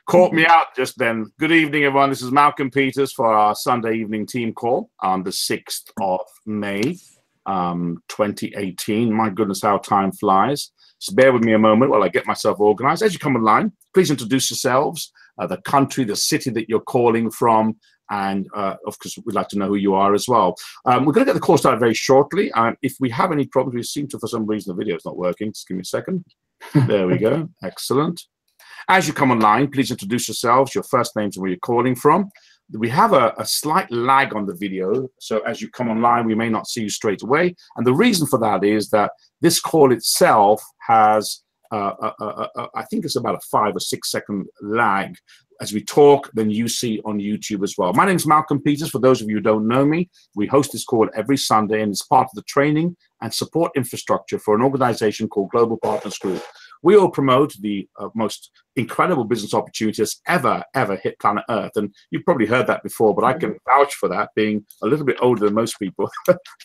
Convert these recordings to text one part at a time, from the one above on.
Caught me out just then. Good evening, everyone. This is Malcolm Peters for our Sunday evening team call on the 6th of May, 2018. My goodness, how time flies. So bear with me a moment while I get myself organized. As you come online, please introduce yourselves, the country, the city that you're calling from, and of course, we'd like to know who you are as well. We're going to get the call started very shortly. If we have any problems, we seem to, for some reason, the video is not working. Just give me a second. There we go. Excellent. As you come online, please introduce yourselves, your first names and where you're calling from. We have a slight lag on the video, so as you come online, we may not see you straight away. And the reason for that is that this call itself has, I think it's about a 5 or 6 second lag. As we talk, then you see on YouTube as well. My name is Malcolm Peters. For those of you who don't know me, we host this call every Sunday, and it's part of the training and support infrastructure for an organization called Global Partners Group. We all promote the most incredible business opportunities ever hit planet Earth. And you've probably heard that before, but I can vouch for that, being a little bit older than most people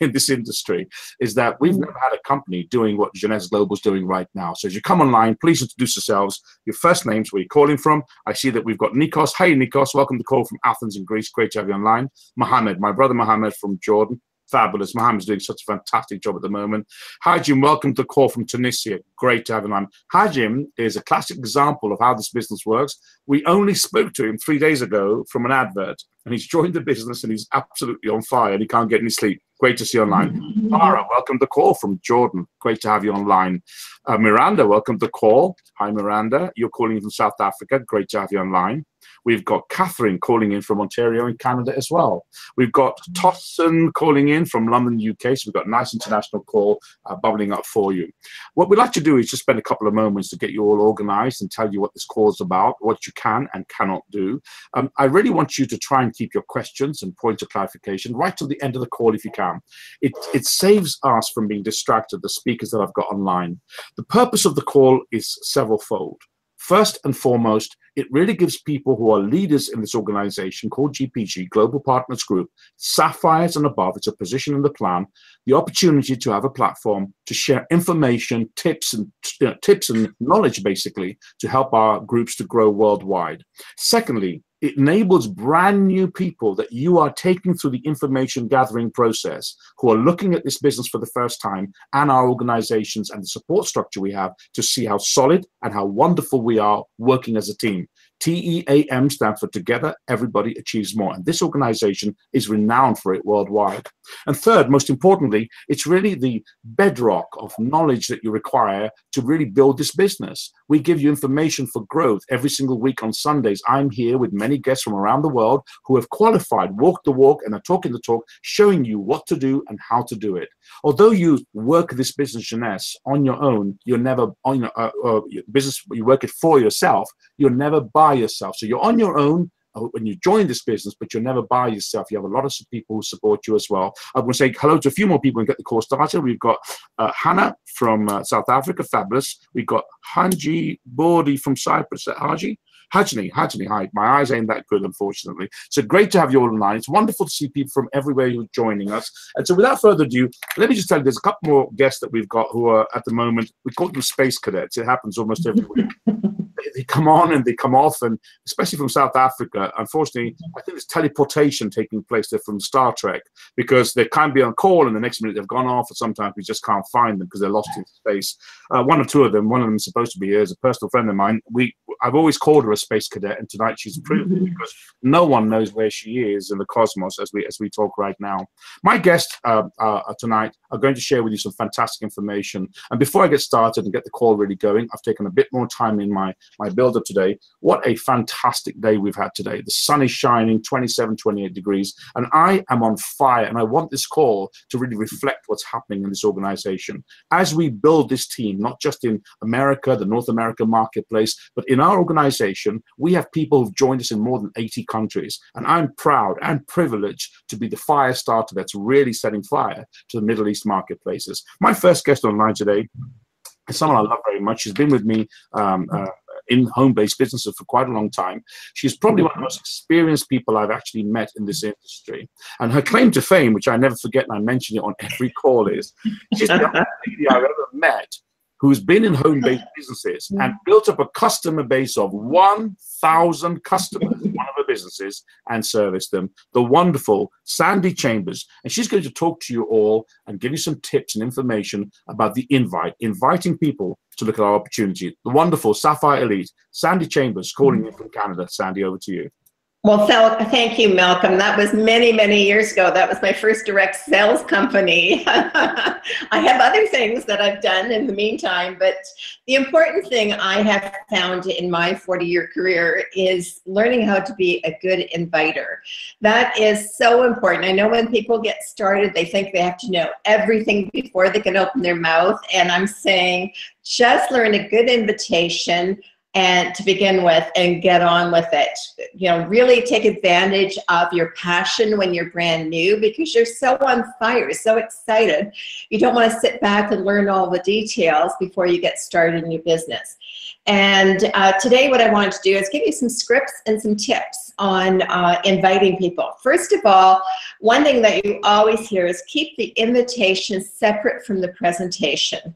in this industry, is that we've never had a company doing what Jeunesse Global is doing right now. So as you come online, please introduce yourselves, your first names, where you're calling from. I see that we've got Nikos. Hey, Nikos, welcome to the call from Athens in Greece. Great to have you online. Mohammed, my brother Mohammed from Jordan. Fabulous. Mohammed's doing such a fantastic job at the moment. Hajim, welcome to the call from Tunisia. Great to have him on. Hajim is a classic example of how this business works. We only spoke to him 3 days ago from an advert, and he's joined the business and he's absolutely on fire and he can't get any sleep. Great to see you online. Mara, welcome to the call from Jordan. Great to have you online. Miranda, welcome to the call. Hi, Miranda. You're calling from South Africa. Great to have you online. We've got Catherine calling in from Ontario in Canada as well. We've got Tosson calling in from London, UK. So we've got a nice international call bubbling up for you. What we'd like to do is just spend a couple of moments to get you all organized and tell you what this call is about, what you can and cannot do. I really want you to try and keep your questions and points of clarification right till the end of the call if you can. It saves us from being distracted, the speakers that I've got online. The purpose of the call is several-fold. First and foremost, it really gives people who are leaders in this organization called GPG, Global Partners Group, Sapphires and above, it's a position in the plan, the opportunity to have a platform to share information, tips and knowledge, basically, to help our groups to grow worldwide. Secondly, it enables brand new people that you are taking through the information gathering process who are looking at this business for the first time and our organizations and the support structure we have to see how solid and how wonderful we are working as a team. TEAM stands for Together, Everybody Achieves More. And this organization is renowned for it worldwide. And third, most importantly, it's really the bedrock of knowledge that you require to really build this business. We give you information for growth every single week on Sundays. I'm here with many guests from around the world who have qualified, walked the walk, and are talking the talk, showing you what to do and how to do it. Although you work this business, Jeunesse, on your own, you're never on your business, you work it for yourself, you're never by yourself. So you're on your own when you join this business, but you're never by yourself. You have a lot of people who support you as well. I want to say hello to a few more people and get the call started. We've got Hannah from South Africa, fabulous. We've got Hanji Bordi from Cyprus. Hajni, hi. My eyes ain't that good, unfortunately. So great to have you all online. It's wonderful to see people from everywhere who are joining us. And so without further ado, let me just tell you, there's a couple more guests that we've got who are at the moment, we call them space cadets. It happens almost every week. They come on and they come off, and especially from South Africa, unfortunately, I think there's teleportation taking place there from Star Trek, because they can't be on call and the next minute they've gone off, or sometimes we just can't find them because they're lost in space. One or two of them, one of them is supposed to be here, is a personal friend of mine. I've always called her a space cadet, and tonight she's proved it, because no one knows where she is in the cosmos as we talk right now. My guests tonight are going to share with you some fantastic information. And before I get started and get the call really going, I've taken a bit more time in my build-up today. What a fantastic day we've had today. The sun is shining, 27, 28 degrees, and I am on fire, and I want this call to really reflect what's happening in this organization. As we build this team, not just in America, the North American marketplace, but in our organization, we have people who've joined us in more than 80 countries, and I'm proud and privileged to be the fire starter that's really setting fire to the Middle East marketplaces. My first guest online today is someone I love very much. She's been with me in home-based businesses for quite a long time. She's probably one of the most experienced people I've actually met in this industry. And her claim to fame, which I never forget, and I mention it on every call, is she's the only lady I've ever met who's been in home-based businesses and built up a customer base of 1,000 customers in one of her businesses and serviced them, the wonderful Sandy Chambers. And she's going to talk to you all and give you some tips and information about the inviting people to look at our opportunity. The wonderful Sapphire Elite, Sandy Chambers, calling in from Canada. Sandy, over to you. Well, thank you, Malcolm. That was many, many years ago. That was my first direct sales company. I have other things that I've done in the meantime, but the important thing I have found in my 40-year career is learning how to be a good inviter. That is so important. I know when people get started, they think they have to know everything before they can open their mouth, and I'm saying just learn a good invitation and to begin with, and get on with it. You know, really take advantage of your passion when you're brand new, because you're so on fire, so excited. You don't want to sit back and learn all the details before you get started in your business. And today what I wanted to do is give you some scripts and some tips on inviting people. First of all, one thing that you always hear is keep the invitation separate from the presentation.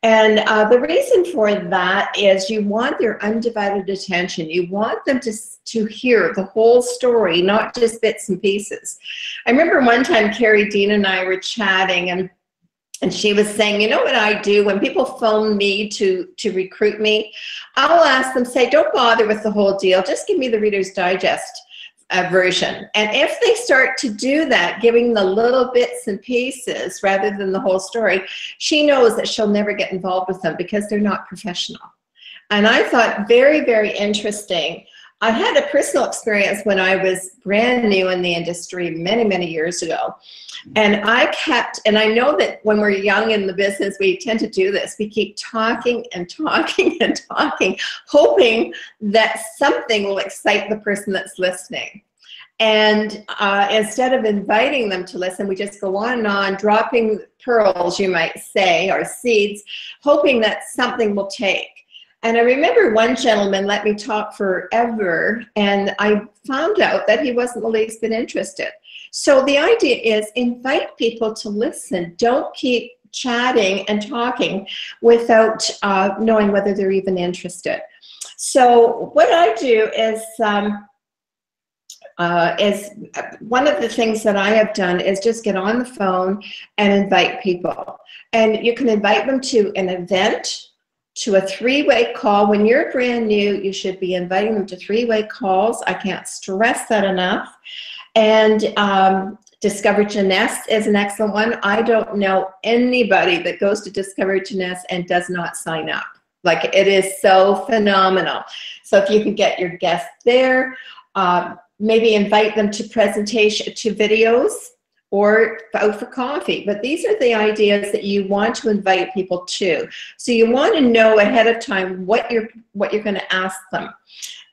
And the reason for that is you want their undivided attention. You want them to hear the whole story, not just bits and pieces. I remember one time Carrie Dean and I were chatting, and she was saying, you know what I do when people phone me to recruit me? I'll ask them, say, don't bother with the whole deal. Just give me the Reader's Digest version. And if they start to do that, giving the little bits and pieces rather than the whole story, she knows that she'll never get involved with them because they're not professional. And I thought, very, very interesting. I had a personal experience when I was brand new in the industry many, many years ago. And I know that when we're young in the business, we tend to do this. We keep talking and talking and talking, hoping that something will excite the person that's listening. And instead of inviting them to listen, we just go on and on, dropping pearls, you might say, or seeds, hoping that something will take. And I remember one gentleman let me talk forever, and I found out that he wasn't the least bit interested. So the idea is invite people to listen. Don't keep chatting and talking without knowing whether they're even interested. So what I do is one of the things that I have done is just get on the phone and invite people. And you can invite them to an event, to a three-way call. When you're brand new, you should be inviting them to three-way calls. I can't stress that enough. And Discover Jeunesse is an excellent one. I don't know anybody that goes to Discover Jeunesse and does not sign up. Like, it is so phenomenal. So if you can get your guests there, maybe invite them to presentation, to videos, or out for coffee. But these are the ideas that you want to invite people to. So you want to know ahead of time what you're going to ask them.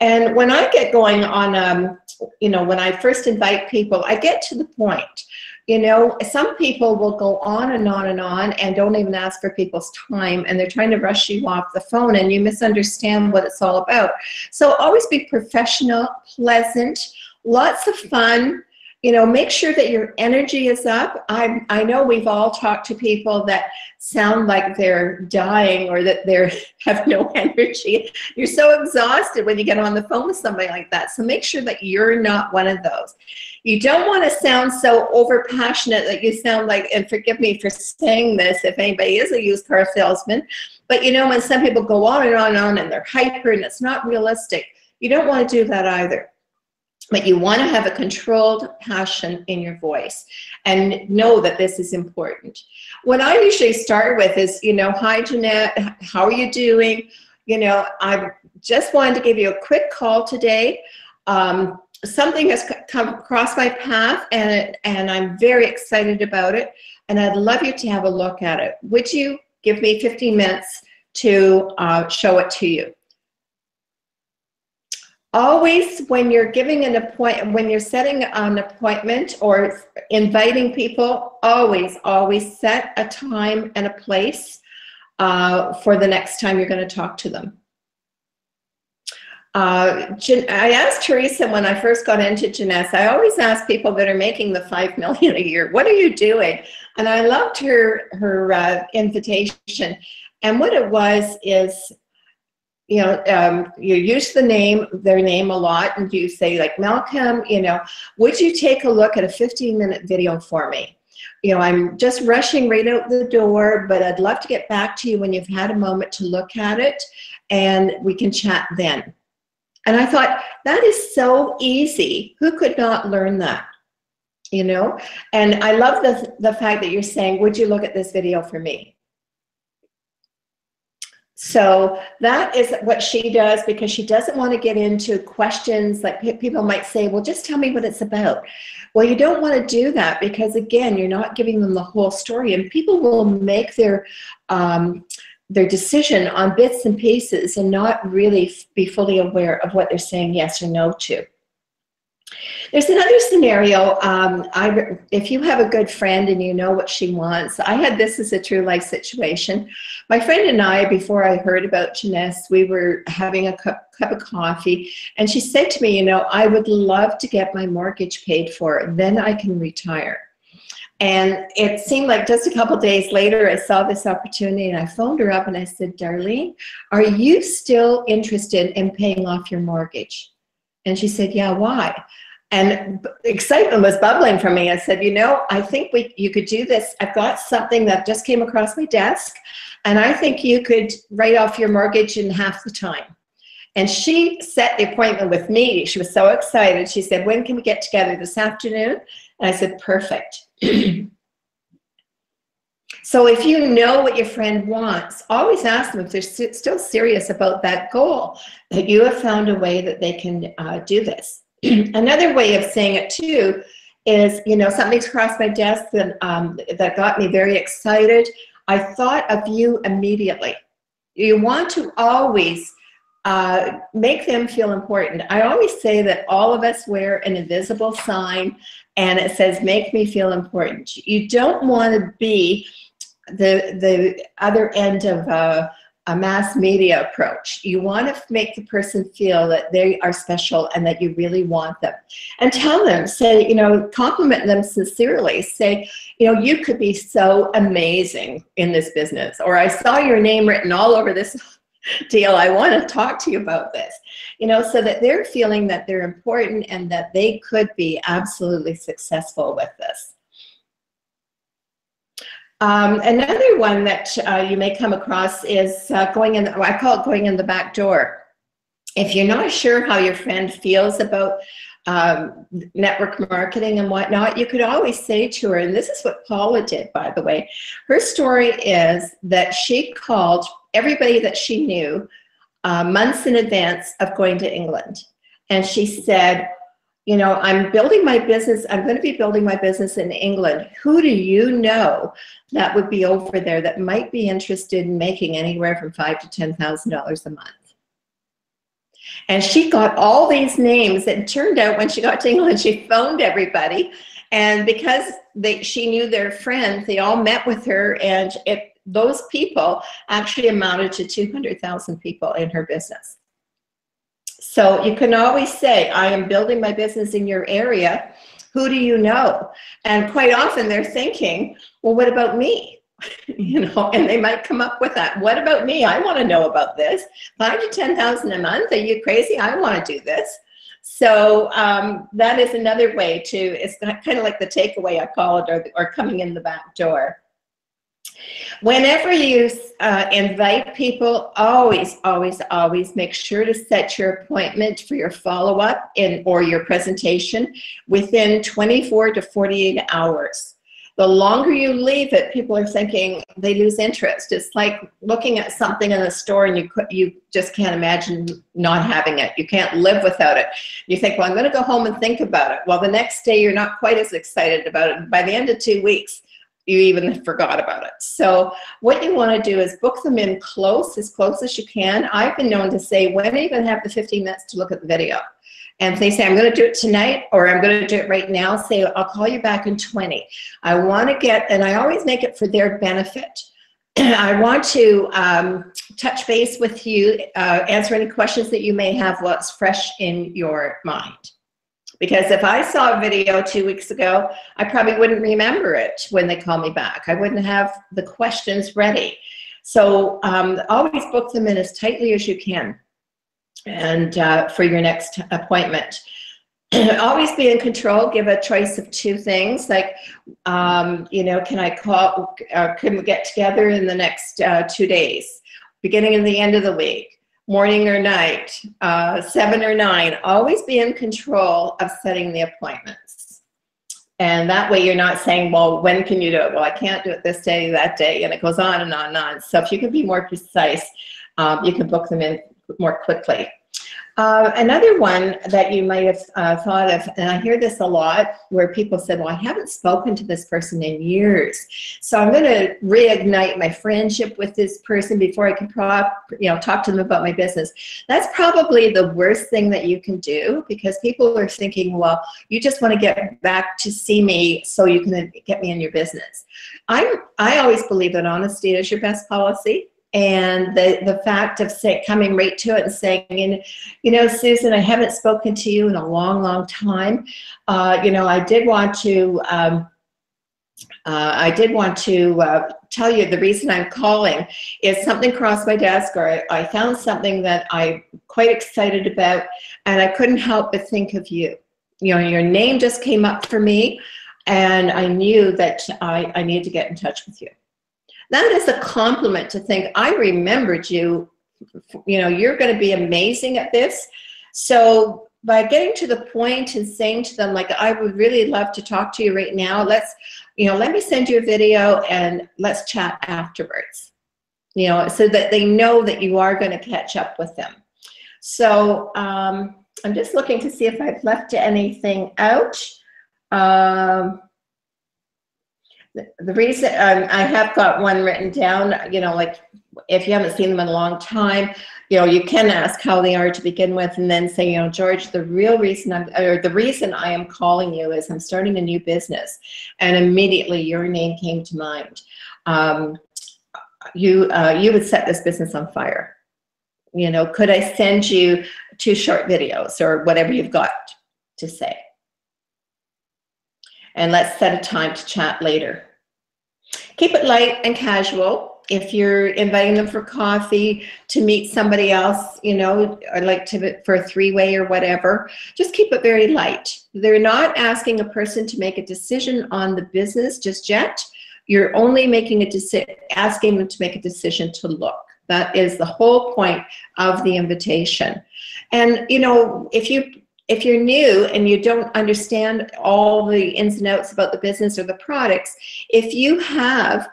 And when I get going on, you know, when I first invite people, I get to the point. You know, some people will go on and on and on and don't even ask for people's time, and they're trying to rush you off the phone, and you misunderstand what it's all about. So always be professional, pleasant, lots of fun. You know, make sure that your energy is up. I know we've all talked to people that sound like they're dying or that they have no energy. You're so exhausted when you get on the phone with somebody like that. So make sure that you're not one of those. You don't want to sound so over passionate that you sound like, and forgive me for saying this if anybody is a used car salesman, but you know, when some people go on and on and on and they're hyper and it's not realistic, you don't want to do that either. But you want to have a controlled passion in your voice and know that this is important. What I usually start with is, you know, hi Jeanette, how are you doing? You know, I just wanted to give you a quick call today. Something has come across my path and I'm very excited about it. And I'd love you to have a look at it. Would you give me 15 minutes to show it to you? Always, when you're giving an appointment, when you're setting an appointment or inviting people, always set a time and a place for the next time you're going to talk to them. I asked Teresa when I first got into Jeunesse, I always ask people that are making the $5 million a year, what are you doing? And I loved her invitation. And what it was is, you know, you use their name a lot, and you say like, Malcolm, you know, would you take a look at a 15-minute video for me? You know, I'm just rushing right out the door, but I'd love to get back to you when you've had a moment to look at it, and we can chat then. And I thought, that is so easy. Who could not learn that? You know? And I love the fact that you're saying, would you look at this video for me? So that is what she does, because she doesn't want to get into questions like people might say, well, just tell me what it's about. Well, you don't want to do that, because again, you're not giving them the whole story, and people will make their decision on bits and pieces and not really be fully aware of what they're saying yes or no to. There's another scenario. If you have a good friend and you know what she wants, I had this as a true life situation. My friend and I, before I heard about Janice, we were having a cup of coffee, and she said to me, you know, I would love to get my mortgage paid for, then I can retire. And it seemed like just a couple days later, I saw this opportunity, and I phoned her up and I said, Darlene, are you still interested in paying off your mortgage? And she said, yeah, why? And excitement was bubbling from me. I said, you know, I think you could do this. I've got something that just came across my desk, and I think you could write off your mortgage in half the time. And she set the appointment with me. She was so excited. She said, when can we get together this afternoon? And I said, perfect. So if you know what your friend wants, always ask them if they're still serious about that goal, that you have found a way that they can do this. Another way of saying it too is, you know, something's crossed my desk that got me very excited. I thought of you immediately. You want to always make them feel important. I always say that all of us wear an invisible sign, and it says, make me feel important. You don't want to be the other end of a mass media approach. You want to make the person feel that they are special and that you really want them. And tell them, say, you know, compliment them sincerely. Say, you know, you could be so amazing in this business, or I saw your name written all over this deal. I want to talk to you about this, you know, so that they're feeling that they're important and that they could be absolutely successful with this. Another one that you may come across is going in, I call it going in the back door. If you're not sure how your friend feels about network marketing and whatnot, you could always say to her, and this is what Paula did, by the way. Her story is that she called everybody that she knew months in advance of going to England. And she said, you know, I'm building my business. I'm going to be building my business in England. Who do you know that would be over there that might be interested in making anywhere from $5,000 to $10,000 a month? And she got all these names. It turned out when she got to England, she phoned everybody. And because she knew their friends, they all met with her. And those people actually amounted to 200,000 people in her business. So you can always say, I am building my business in your area. Who do you know? And quite often they're thinking, well, what about me? You know, and they might come up with that. What about me? I want to know about this. 5,000 to 10,000 a month? Are you crazy? I want to do this. So that is another way to, it's kind of like the takeaway, I call it, or coming in the back door. Whenever you invite people, always, always, always make sure to set your appointment for your follow-up or your presentation within 24 to 48 hours. The longer you leave it, people are thinking they lose interest. It's like looking at something in the store and you just can't imagine not having it. You can't live without it. You think, well, I'm going to go home and think about it. Well, the next day you're not quite as excited about it. By the end of 2 weeks, you even forgot about it. So what you want to do is book them in close as you can. I've been known to say, when are you going to have the 15 minutes to look at the video? And if they say, I'm going to do it tonight, or I'm going to do it right now, say, I'll call you back in 20. I want to get, and I always make it for their benefit. I want to touch base with you, answer any questions that you may have while it's fresh in your mind. Because if I saw a video 2 weeks ago, I probably wouldn't remember it when they call me back. I wouldn't have the questions ready. So always book them in as tightly as you can, and for your next appointment. Always be in control. Give a choice of two things, like, you know, can I call, can we get together in the next 2 days, beginning and the end of the week, morning or night, 7 or 9. Always be in control of setting the appointments. And that way you're not saying, well, when can you do it? Well, I can't do it this day, that day, and it goes on and on and on. So if you can be more precise, you can book them in more quickly. Another one that you might have thought of, and I hear this a lot, where people said, well, I haven't spoken to this person in years, so I'm going to reignite my friendship with this person before I can talk to them about my business. That's probably the worst thing that you can do, because people are thinking, well, you just want to get back to see me so you can get me in your business. I always believe that honesty is your best policy. And the fact of coming right to it and saying, you know, Susan, I haven't spoken to you in a long, long time. You know, I did want to tell you the reason I'm calling is something crossed my desk, or I found something that I'm quite excited about, and I couldn't help but think of you. You know, your name just came up for me, and I knew that I needed to get in touch with you. That is a compliment, to think, I remembered you, you know, you're going to be amazing at this. So by getting to the point and saying to them, like, I would really love to talk to you right now. Let's, you know, let me send you a video and let's chat afterwards, you know, so that they know that you are going to catch up with them. So I'm just looking to see if I've left anything out. The reason I have got one written down, you know, like, if you haven't seen them in a long time, you know, you can ask how they are to begin with, and then say, you know, George, the reason I am calling you is I'm starting a new business, and immediately your name came to mind. You would set this business on fire. You know, could I send you 2 short videos or whatever you've got to say? And let's set a time to chat later. Keep it light and casual. If you're inviting them for coffee, to meet somebody else, you know, or like for a 3-way or whatever, just keep it very light. They're not asking a person to make a decision on the business just yet. You're only making a decision, asking them to make a decision to look. That is the whole point of the invitation. And, you know, if you're new and you don't understand all the ins and outs about the business or the products, if you have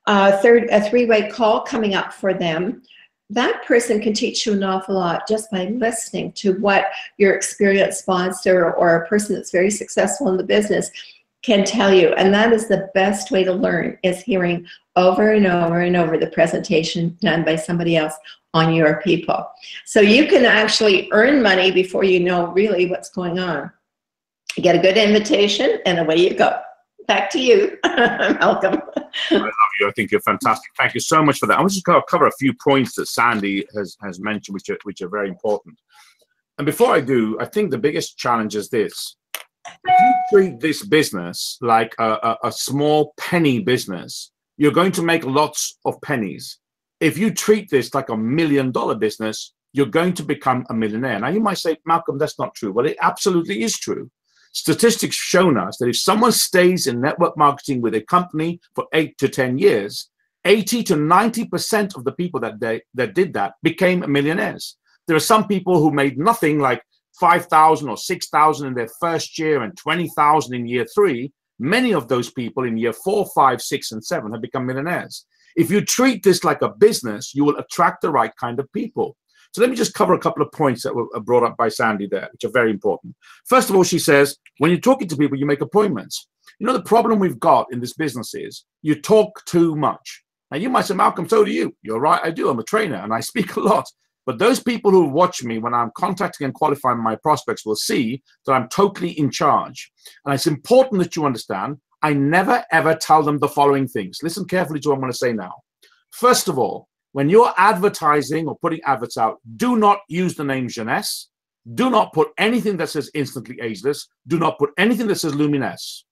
a 3-way call coming up for them, that person can teach you an awful lot just by listening to what your experienced sponsor or a person that's very successful in the business can tell you. And that is the best way to learn, is hearing over and over and over the presentation done by somebody else on your people. So you can actually earn money before you know really what's going on. You get a good invitation and away you go. Back to you, Malcolm. I love you. I think you're fantastic. Thank you so much for that. I want to cover a few points that Sandy has mentioned, which are very important. And before I do, I think the biggest challenge is this. If you treat this business like a small penny business, you're going to make lots of pennies. If you treat this like $1 million business, you're going to become a millionaire. Now, you might say, Malcolm, that's not true. Well, it absolutely is true. Statistics shown us that if someone stays in network marketing with a company for 8 to 10 years, 80 to 90% of the people that did that became millionaires. There are some people who made nothing, like 5,000 or 6,000 in their first year and 20,000 in year 3. Many of those people in year 4, 5, 6, and 7 have become millionaires. If you treat this like a business, you will attract the right kind of people. So let me just cover a couple of points that were brought up by Sandy there, which are very important. First of all, she says, when you're talking to people, you make appointments. You know, the problem we've got in this business is you talk too much. Now, you might say, Malcolm, so do you. You're right, I do. I'm a trainer and I speak a lot. But those people who watch me when I'm contacting and qualifying my prospects will see that I'm totally in charge. And it's important that you understand, I never, ever tell them the following things. Listen carefully to what I'm going to say now. First of all, when you're advertising or putting adverts out, do not use the name Jeunesse. Do not put anything that says Instantly Ageless. Do not put anything that says Luminous.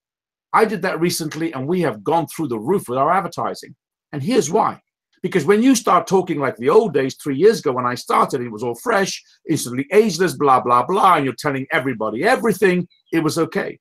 I did that recently, and we have gone through the roof with our advertising. And here's why. Because when you start talking like the old days, 3 years ago when I started, it was all fresh, instantly ageless, blah, blah, blah, and you're telling everybody everything, it was okay.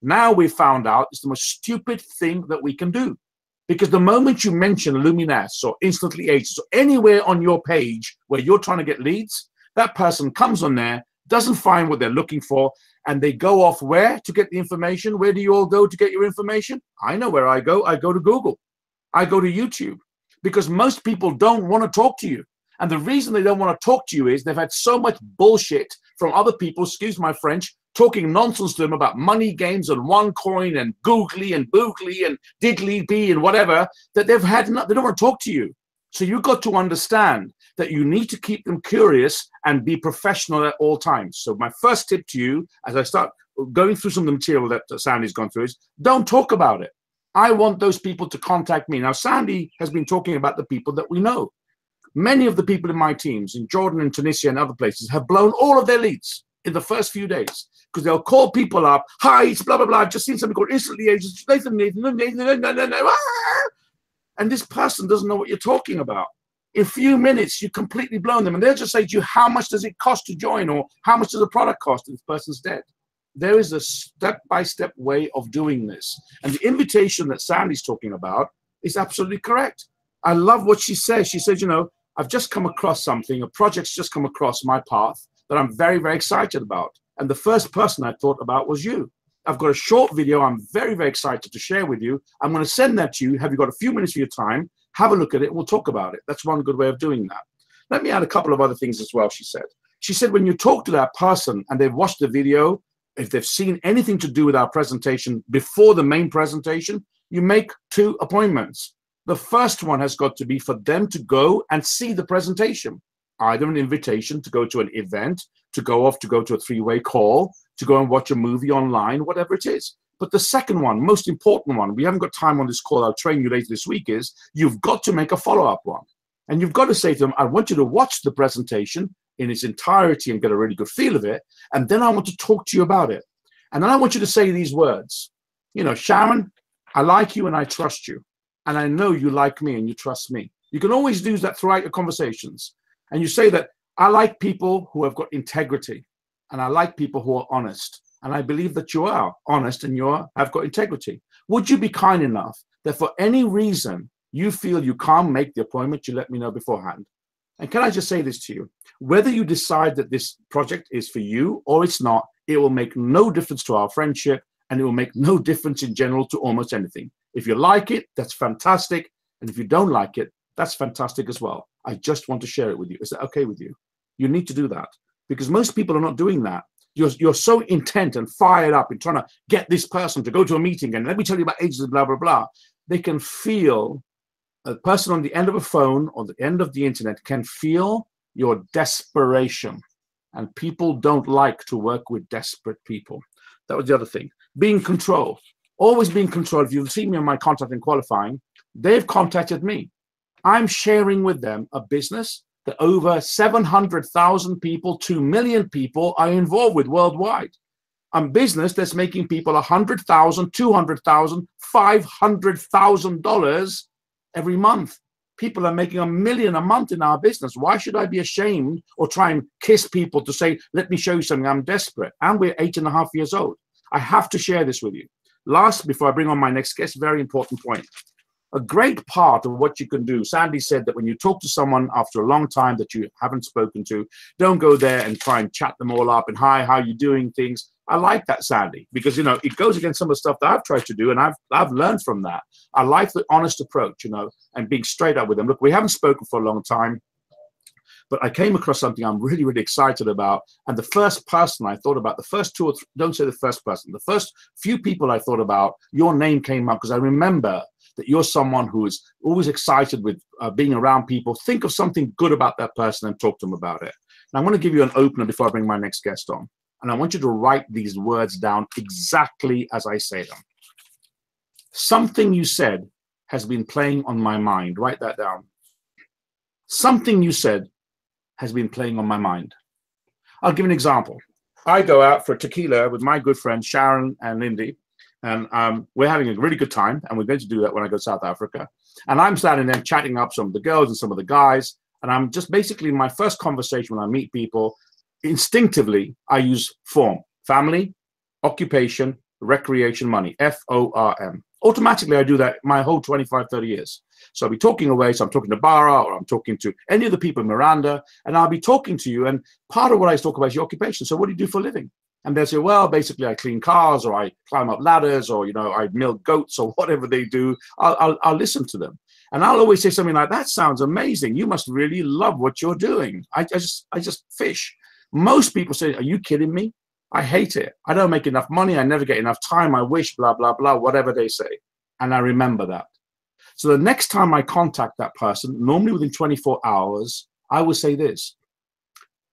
Now we found out it's the most stupid thing that we can do. Because the moment you mention Luminous or instantly ageless or anywhere on your page where you're trying to get leads, that person comes on there, doesn't find what they're looking for, and they go off where to get the information? Where do you all go to get your information? I know where I go. I go to Google. I go to YouTube. Because most people don't want to talk to you. And the reason they don't want to talk to you is they've had so much bullshit from other people, excuse my French, talking nonsense to them about money games and OneCoin and Googly and Boogly and Diddly-bee and whatever, that they don't want to talk to you. So you've got to understand that you need to keep them curious and be professional at all times. So my first tip to you, as I start going through some of the material that Sandy's gone through, is don't talk about it. I want those people to contact me. Now, Sandy has been talking about the people that we know. Many of the people in my teams in Jordan and Tunisia and other places have blown all of their leads in the first few days because they'll call people up. Hi, it's blah, blah, blah. I've just seen something called instantly ageless. And this person doesn't know what you're talking about. In a few minutes, you've completely blown them. And they'll just say to you, how much does it cost to join? Or how much does the product cost? And this person's dead. There is a step-by-step way of doing this. And the invitation that Sandy's talking about is absolutely correct. I love what she says. She says, you know, I've just come across something, a project's just come across my path that I'm very, very excited about. And the first person I thought about was you. I've got a short video I'm very, very excited to share with you. I'm going to send that to you. Have you got a few minutes of your time? Have a look at it, and we'll talk about it. That's one good way of doing that. Let me add a couple of other things as well, she said. She said when you talk to that person and they've watched the video, if they've seen anything to do with our presentation before the main presentation, you make 2 appointments. The first one has got to be for them to go and see the presentation, either an invitation to go to an event, to go to a 3-way call, to go and watch a movie online, whatever it is. But the second one, most important one, we haven't got time on this call, I'll train you later this week, is you've got to make a follow-up one. And you've got to say to them, I want you to watch the presentation in its entirety and get a really good feel of it. And then I want to talk to you about it. And then I want you to say these words. You know, Sharon, I like you and I trust you. And I know you like me and you trust me. You can always do that throughout your conversations. And you say that I like people who have got integrity. And I like people who are honest. And I believe that you are honest and have got integrity. Would you be kind enough that for any reason you feel you can't make the appointment, you let me know beforehand? And can I just say this to you? Whether you decide that this project is for you or it's not, it will make no difference to our friendship, and it will make no difference in general to almost anything. If you like it, that's fantastic. And if you don't like it, that's fantastic as well. I just want to share it with you. Is that okay with you? You need to do that because most people are not doing that. You're so intent and fired up in trying to get this person to go to a meeting and let me tell you about ages and blah, blah, blah. They can feel, a person on the end of a phone or the end of the internet can feel your desperation. And people don't like to work with desperate people. That was the other thing. Be in control. Always be in control. If you've seen me on my contact and qualifying, they've contacted me. I'm sharing with them a business that over 700,000 people, 2 million people are involved with worldwide. A business that's making people $100,000, $200,000, $500,000 every month. People are making $1 million a month in our business. Why should I be ashamed or try and kiss people to say, let me show you something, I'm desperate? And we're 8.5 years old. I have to share this with you. Last, before I bring on my next guest, very important point. A great part of what you can do, Sandy said that when you talk to someone after a long time that you haven't spoken to, don't go there and try and chat them all up and hi, how you doing things. I like that, Sandy, because, you know, it goes against some of the stuff that I've tried to do, and I've learned from that. I like the honest approach, you know, and being straight up with them. Look, we haven't spoken for a long time, but I came across something I'm really, really excited about. And the first person I thought about, the first 2 or 3, don't say the first person, the first few people I thought about, your name came up because I remember that you're someone who is always excited with being around people. Think of something good about that person and talk to them about it. Now, I'm going to give you an opener before I bring my next guest on. And I want you to write these words down exactly as I say them. Something you said has been playing on my mind. Write that down. Something you said has been playing on my mind. I'll give an example. I go out for tequila with my good friends Sharon and Lindy, And we're having a really good time, and we're going to do that when I go to South Africa. And I'm standing there chatting up some of the girls and some of the guys, and I'm just basically, in my first conversation when I meet people, instinctively, I use form: family, occupation, recreation, money, FORM. Automatically, I do that my whole 25, 30 years. So I'll be talking away, so I'm talking to Bara, or I'm talking to any of the people in Miranda, and I'll be talking to you, and part of what I talk about is your occupation. So what do you do for a living? And they'll say, well, basically I clean cars, or I climb up ladders, or, you know, I milk goats, or whatever they do. I'll listen to them. And I'll always say something like, that sounds amazing. You must really love what you're doing. I just fish. Most people say, are you kidding me? I hate it. I don't make enough money. I never get enough time. I wish, blah, blah, blah, whatever they say. And I remember that. So the next time I contact that person, normally within 24 hours, I will say this: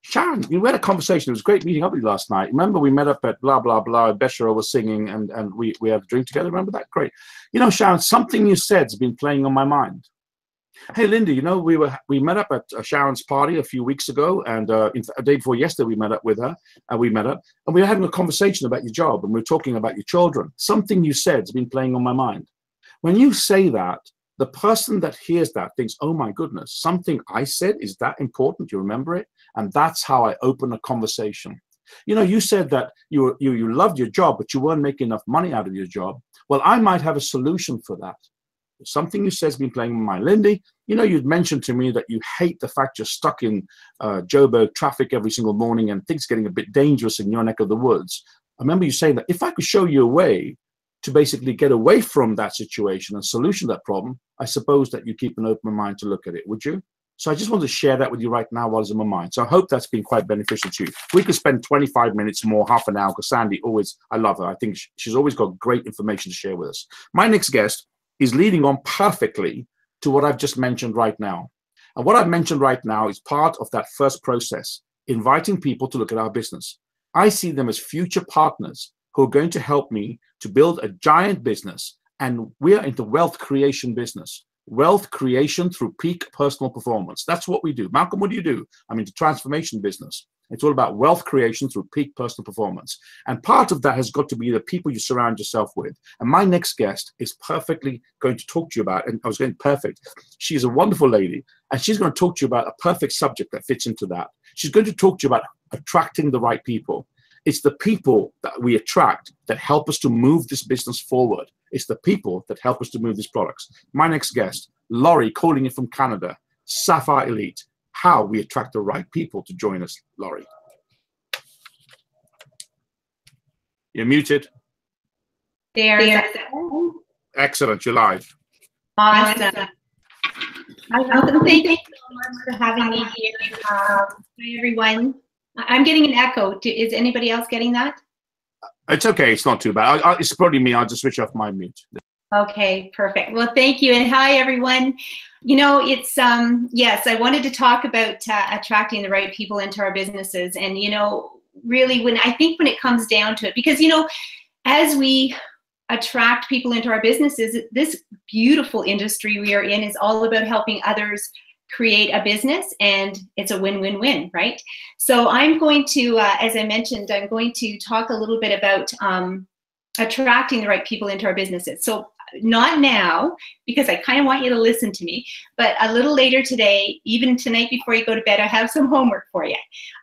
Sharon, we had a conversation. It was great meeting up with you last night. Remember, we met up at blah, blah, blah. Beshara was singing, and we had a drink together. Remember that? Great. You know, Sharon, something you said has been playing on my mind. Hey, Lindy, you know, we met up at Sharon's party a few weeks ago, and in fact, a day before yesterday, we met up with her, and we were having a conversation about your job, and we were talking about your children. Something you said has been playing on my mind. When you say that, the person that hears that thinks, oh my goodness, something I said is that important. You remember it? And that's how I open a conversation. You know, you said that you loved your job, but you weren't making enough money out of your job. Well, I might have a solution for that. Something you said has been playing in my mind. Lindy, you know, you'd mentioned to me that you hate the fact you're stuck in Joburg traffic every single morning and things getting a bit dangerous in your neck of the woods. I remember you saying that if I could show you a way to basically get away from that situation and solution that problem, I suppose that you keep an open mind to look at it, would you? So I just want to share that with you right now while it's in my mind. So I hope that's been quite beneficial to you. We could spend 25 minutes more, half an hour, because Sandy always, I love her. I think she's always got great information to share with us. My next guest is leading on perfectly to what I've just mentioned right now. And what I've mentioned right now is part of that first process, inviting people to look at our business. I see them as future partners who are going to help me to build a giant business. And we are into wealth creation business. Wealth creation through peak personal performance. That's what we do. Malcolm, what do you do? I'm into transformation business. It's all about wealth creation through peak personal performance. And part of that has got to be the people you surround yourself with. And my next guest is perfectly going to talk to you about, and I was going perfect. She's a wonderful lady, and she's going to talk to you about a perfect subject that fits into that. She's going to talk to you about attracting the right people. It's the people that we attract that help us to move this business forward. It's the people that help us to move these products. My next guest, Laurie, calling in from Canada, Sapphire Elite. How we attract the right people to join us, Laurie. You're muted. There. Excellent, you're live. Awesome. Malcolm, thank you so much for having me here. Hi, everyone. I'm getting an echo. Is anybody else getting that? It's okay. It's not too bad. It's probably me. I'll just switch off my mute. Okay, perfect. Well, thank you. And hi, everyone. You know, it's, yes, I wanted to talk about attracting the right people into our businesses. And, you know, really when it comes down to it, because, you know, as we attract people into our businesses, this beautiful industry we are in is all about helping others create a business, and it's a win-win-win, right? So I'm going to, as I mentioned, I'm going to talk a little bit about attracting the right people into our businesses. So not now, because I kind of want you to listen to me, but a little later today, even tonight before you go to bed, I have some homework for you.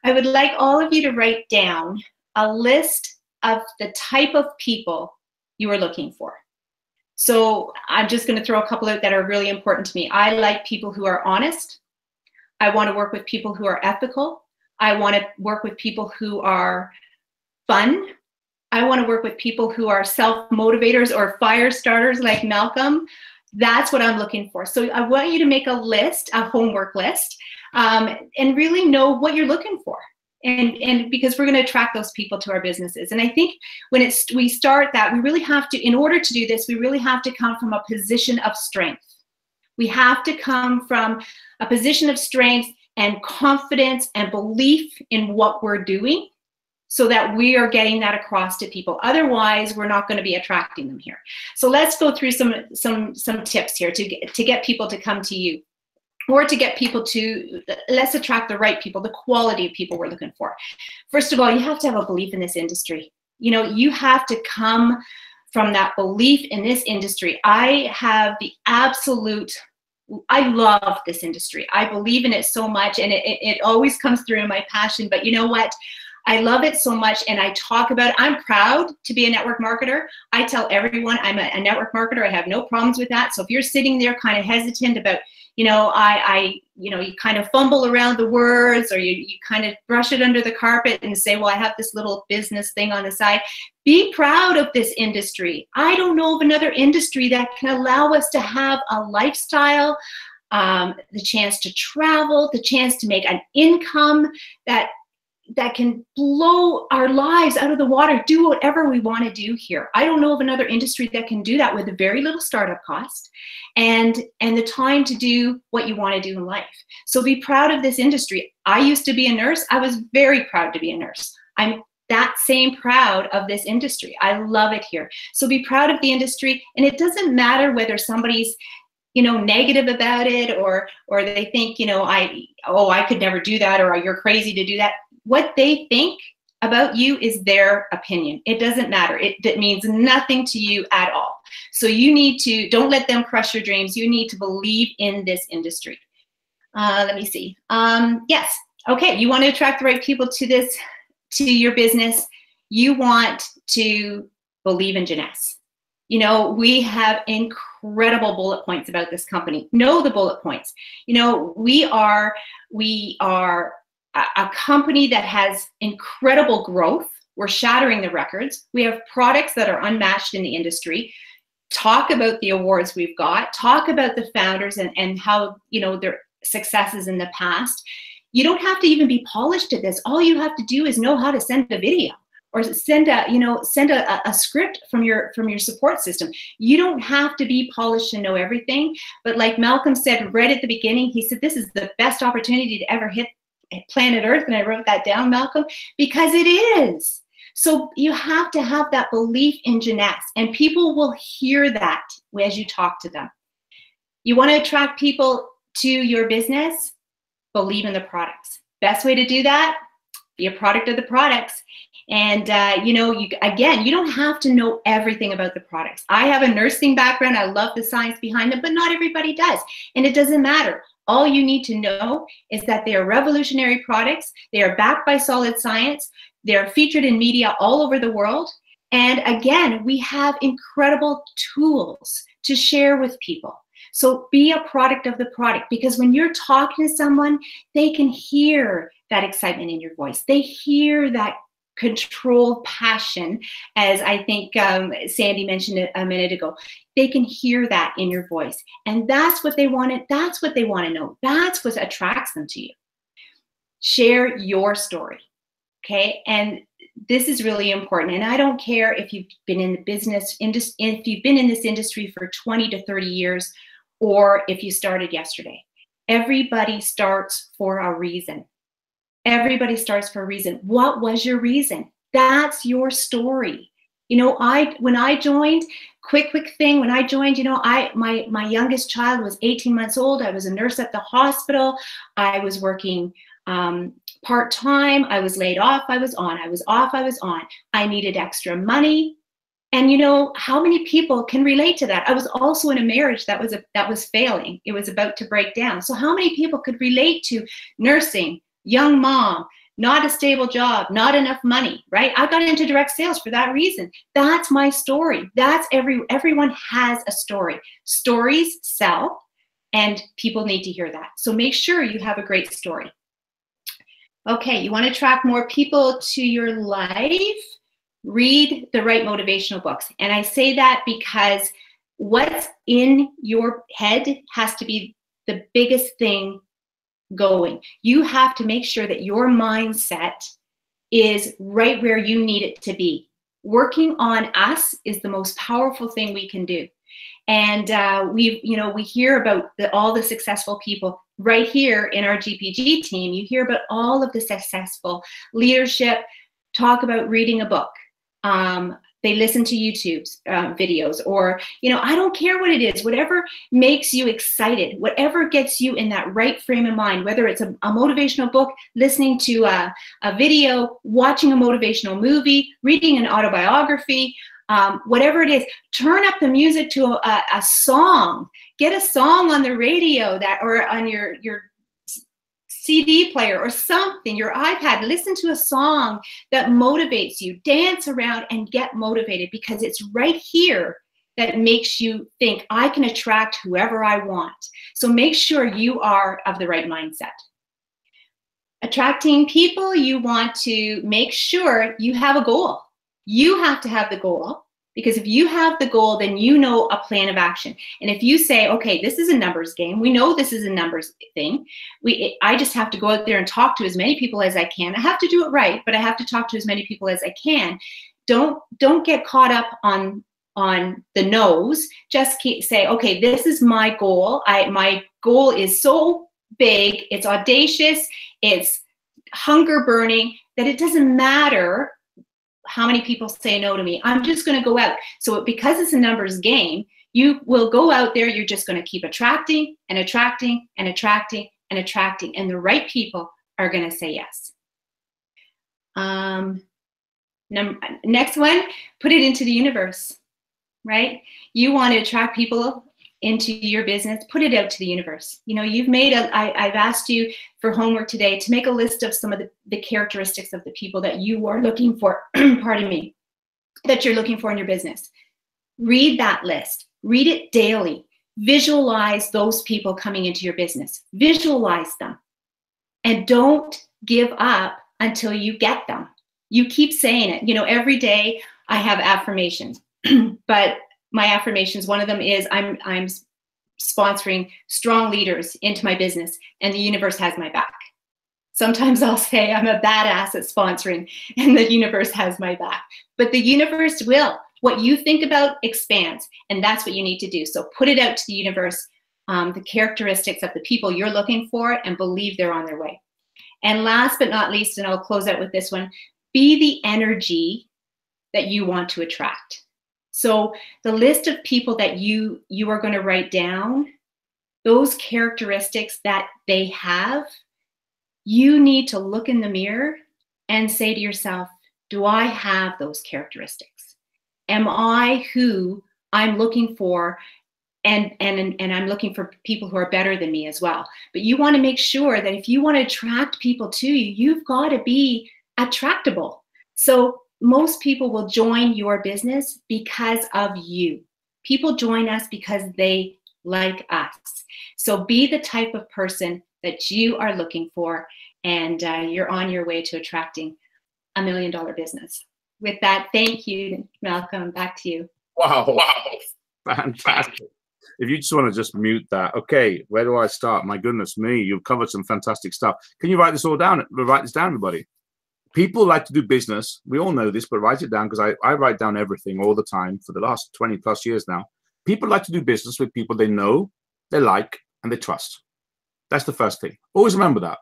I would like all of you to write down a list of the type of people you are looking for. So I'm just going to throw a couple out that are really important to me. I like people who are honest. I want to work with people who are ethical. I want to work with people who are fun. I want to work with people who are self-motivators or fire starters like Malcolm. That's what I'm looking for. So I want you to make a list, a homework list, and really know what you're looking for. And because we're going to attract those people to our businesses. And I think when we start that, we really have to, in order to do this, we really have to come from a position of strength. We have to come from a position of strength and confidence and belief in what we're doing, so that we are getting that across to people. Otherwise, we're not going to be attracting them here. So let's go through some tips here to get people to come to you, or to get people to, let's attract the right people, the quality of people we're looking for. First of all, you have to have a belief in this industry. You know, you have to come from that belief in this industry. I love this industry. I believe in it so much, and it always comes through in my passion. But you know what? I love it so much, and I talk about it. I'm proud to be a network marketer. I tell everyone I'm a network marketer. I have no problems with that. So if you're sitting there kind of hesitant about, you know, you kind of fumble around the words, or you kind of brush it under the carpet and say, well, I have this little business thing on the side. Be proud of this industry. I don't know of another industry that can allow us to have a lifestyle, the chance to travel, the chance to make an income that can blow our lives out of the water, do whatever we want to do here. I don't know of another industry that can do that with a very little startup cost and the time to do what you want to do in life. So be proud of this industry. I used to be a nurse. I was very proud to be a nurse. I'm that same proud of this industry. I love it here. So be proud of the industry, and it doesn't matter whether somebody's, you know, negative about it, or they think, you know, I could never do that, or you're crazy to do that. What they think about you is their opinion. It doesn't matter. It means nothing to you at all. So you need to, don't let them crush your dreams. You need to believe in this industry. Let me see. Yes. Okay. You want to attract the right people to your business. You want to believe in Jeunesse. You know, we have incredible bullet points about this company. Know the bullet points. You know, we are a company that has incredible growth. We're shattering the records. We have products that are unmatched in the industry. Talk about the awards we've got. Talk about the founders and how, you know, their successes in the past. You don't have to even be polished at this. All you have to do is know how to send a video, or send a script from your support system. You don't have to be polished and know everything. But like Malcolm said right at the beginning, he said, this is the best opportunity to ever hit planet Earth. And I wrote that down, Malcolm, because it is. So you have to have that belief in Jeunesse, and people will hear that as you talk to them. You want to attract people to your business? Believe in the products. Best way to do that, be a product of the products. And, you know, you don't have to know everything about the products. I have a nursing background. I love the science behind them, but not everybody does. And it doesn't matter. All you need to know is that they are revolutionary products. They are backed by solid science. They're featured in media all over the world. And again, we have incredible tools to share with people. So be a product of the product, because when you're talking to someone, they can hear that excitement in your voice. They hear that controlled passion, as I think Sandy mentioned a minute ago. They can hear that in your voice, and that's what they want. That's what they want to know. That's what attracts them to you. Share your story, okay? And this is really important. And I don't care if you've been in the business if you've been in this industry for 20 to 30 years, or if you started yesterday. Everybody starts for a reason. Everybody starts for a reason. What was your reason? That's your story. You know, when I joined, quick thing, when I joined, you know, my youngest child was 18 months old. I was a nurse at the hospital. I was working part-time. I was laid off. I was on. I was off. I was on. I needed extra money. And you know, how many people can relate to that? I was also in a marriage that was failing. It was about to break down. So how many people could relate to nursing, young mom, not a stable job, not enough money, right? I got into direct sales for that reason. That's my story. That's everyone has a story. Stories sell, and people need to hear that. So make sure you have a great story. Okay, you want to attract more people to your life? Read the right motivational books. And I say that because what's in your head has to be the biggest thing going. You have to make sure that your mindset is right where you need it to be. Working on us is the most powerful thing we can do. And we hear about all the successful people right here in our GPG team. You hear about all of the successful leadership talk about reading a book. They listen to YouTube videos, or, you know, I don't care what it is, whatever makes you excited, whatever gets you in that right frame of mind, whether it's a motivational book, listening to a video, watching a motivational movie, reading an autobiography, whatever it is, turn up the music to a song. Get a song on the radio or on your CD player or something, your iPad. Listen to a song that motivates you. Dance around and get motivated, because it's right here that makes you think, I can attract whoever I want. So make sure you are of the right mindset. Attracting people, you want to make sure you have a goal. You have to have the goal, because if you have the goal, then you know a plan of action. And if you say, okay, this is a numbers game, we know this is a numbers thing. I just have to go out there and talk to as many people as I can. I have to do it right, but I have to talk to as many people as I can. Don't get caught up on the no's. Just say, okay, this is my goal. My goal is so big, it's audacious, it's hunger burning, that it doesn't matter how many people say no to me. I'm just going to go out. So because it's a numbers game, you will go out there. You're just going to keep attracting and attracting and attracting and attracting. And the right people are going to say yes. Next one, put it into the universe, right? You want to attract people into your business, put it out to the universe. You know, I've asked you for homework today to make a list of some of the characteristics of the people that you are looking for, pardon me, that you're looking for in your business. Read that list, read it daily, visualize those people coming into your business, visualize them, and don't give up until you get them. You keep saying it. You know, every day I have affirmations, but my affirmations, one of them is I'm sponsoring strong leaders into my business, and the universe has my back. Sometimes I'll say I'm a badass at sponsoring, and the universe has my back. But the universe will. What you think about expands, and that's what you need to do. So put it out to the universe, the characteristics of the people you're looking for, and believe they're on their way. And last but not least, and I'll close out with this one, be the energy that you want to attract. So the list of people that you are going to write down, those characteristics that they have, you need to look in the mirror and say to yourself, do I have those characteristics? Am I who I'm looking for? And I'm looking for people who are better than me as well. But you want to make sure that if you want to attract people to you, you've got to be attractable. So most people will join your business because of you. People join us because they like us. So be the type of person that you are looking for, and you're on your way to attracting $1 million business. With that, thank you, Malcolm. Back to you. Wow. Fantastic. If you just want to just mute that. Okay, where do I start? My goodness me, you've covered some fantastic stuff. Can you write this all down? Write this down, everybody. People like to do business. We all know this, but write it down, because I write down everything all the time for the last 20 plus years now. People like to do business with people they know, they like, and they trust. That's the first thing. Always remember that.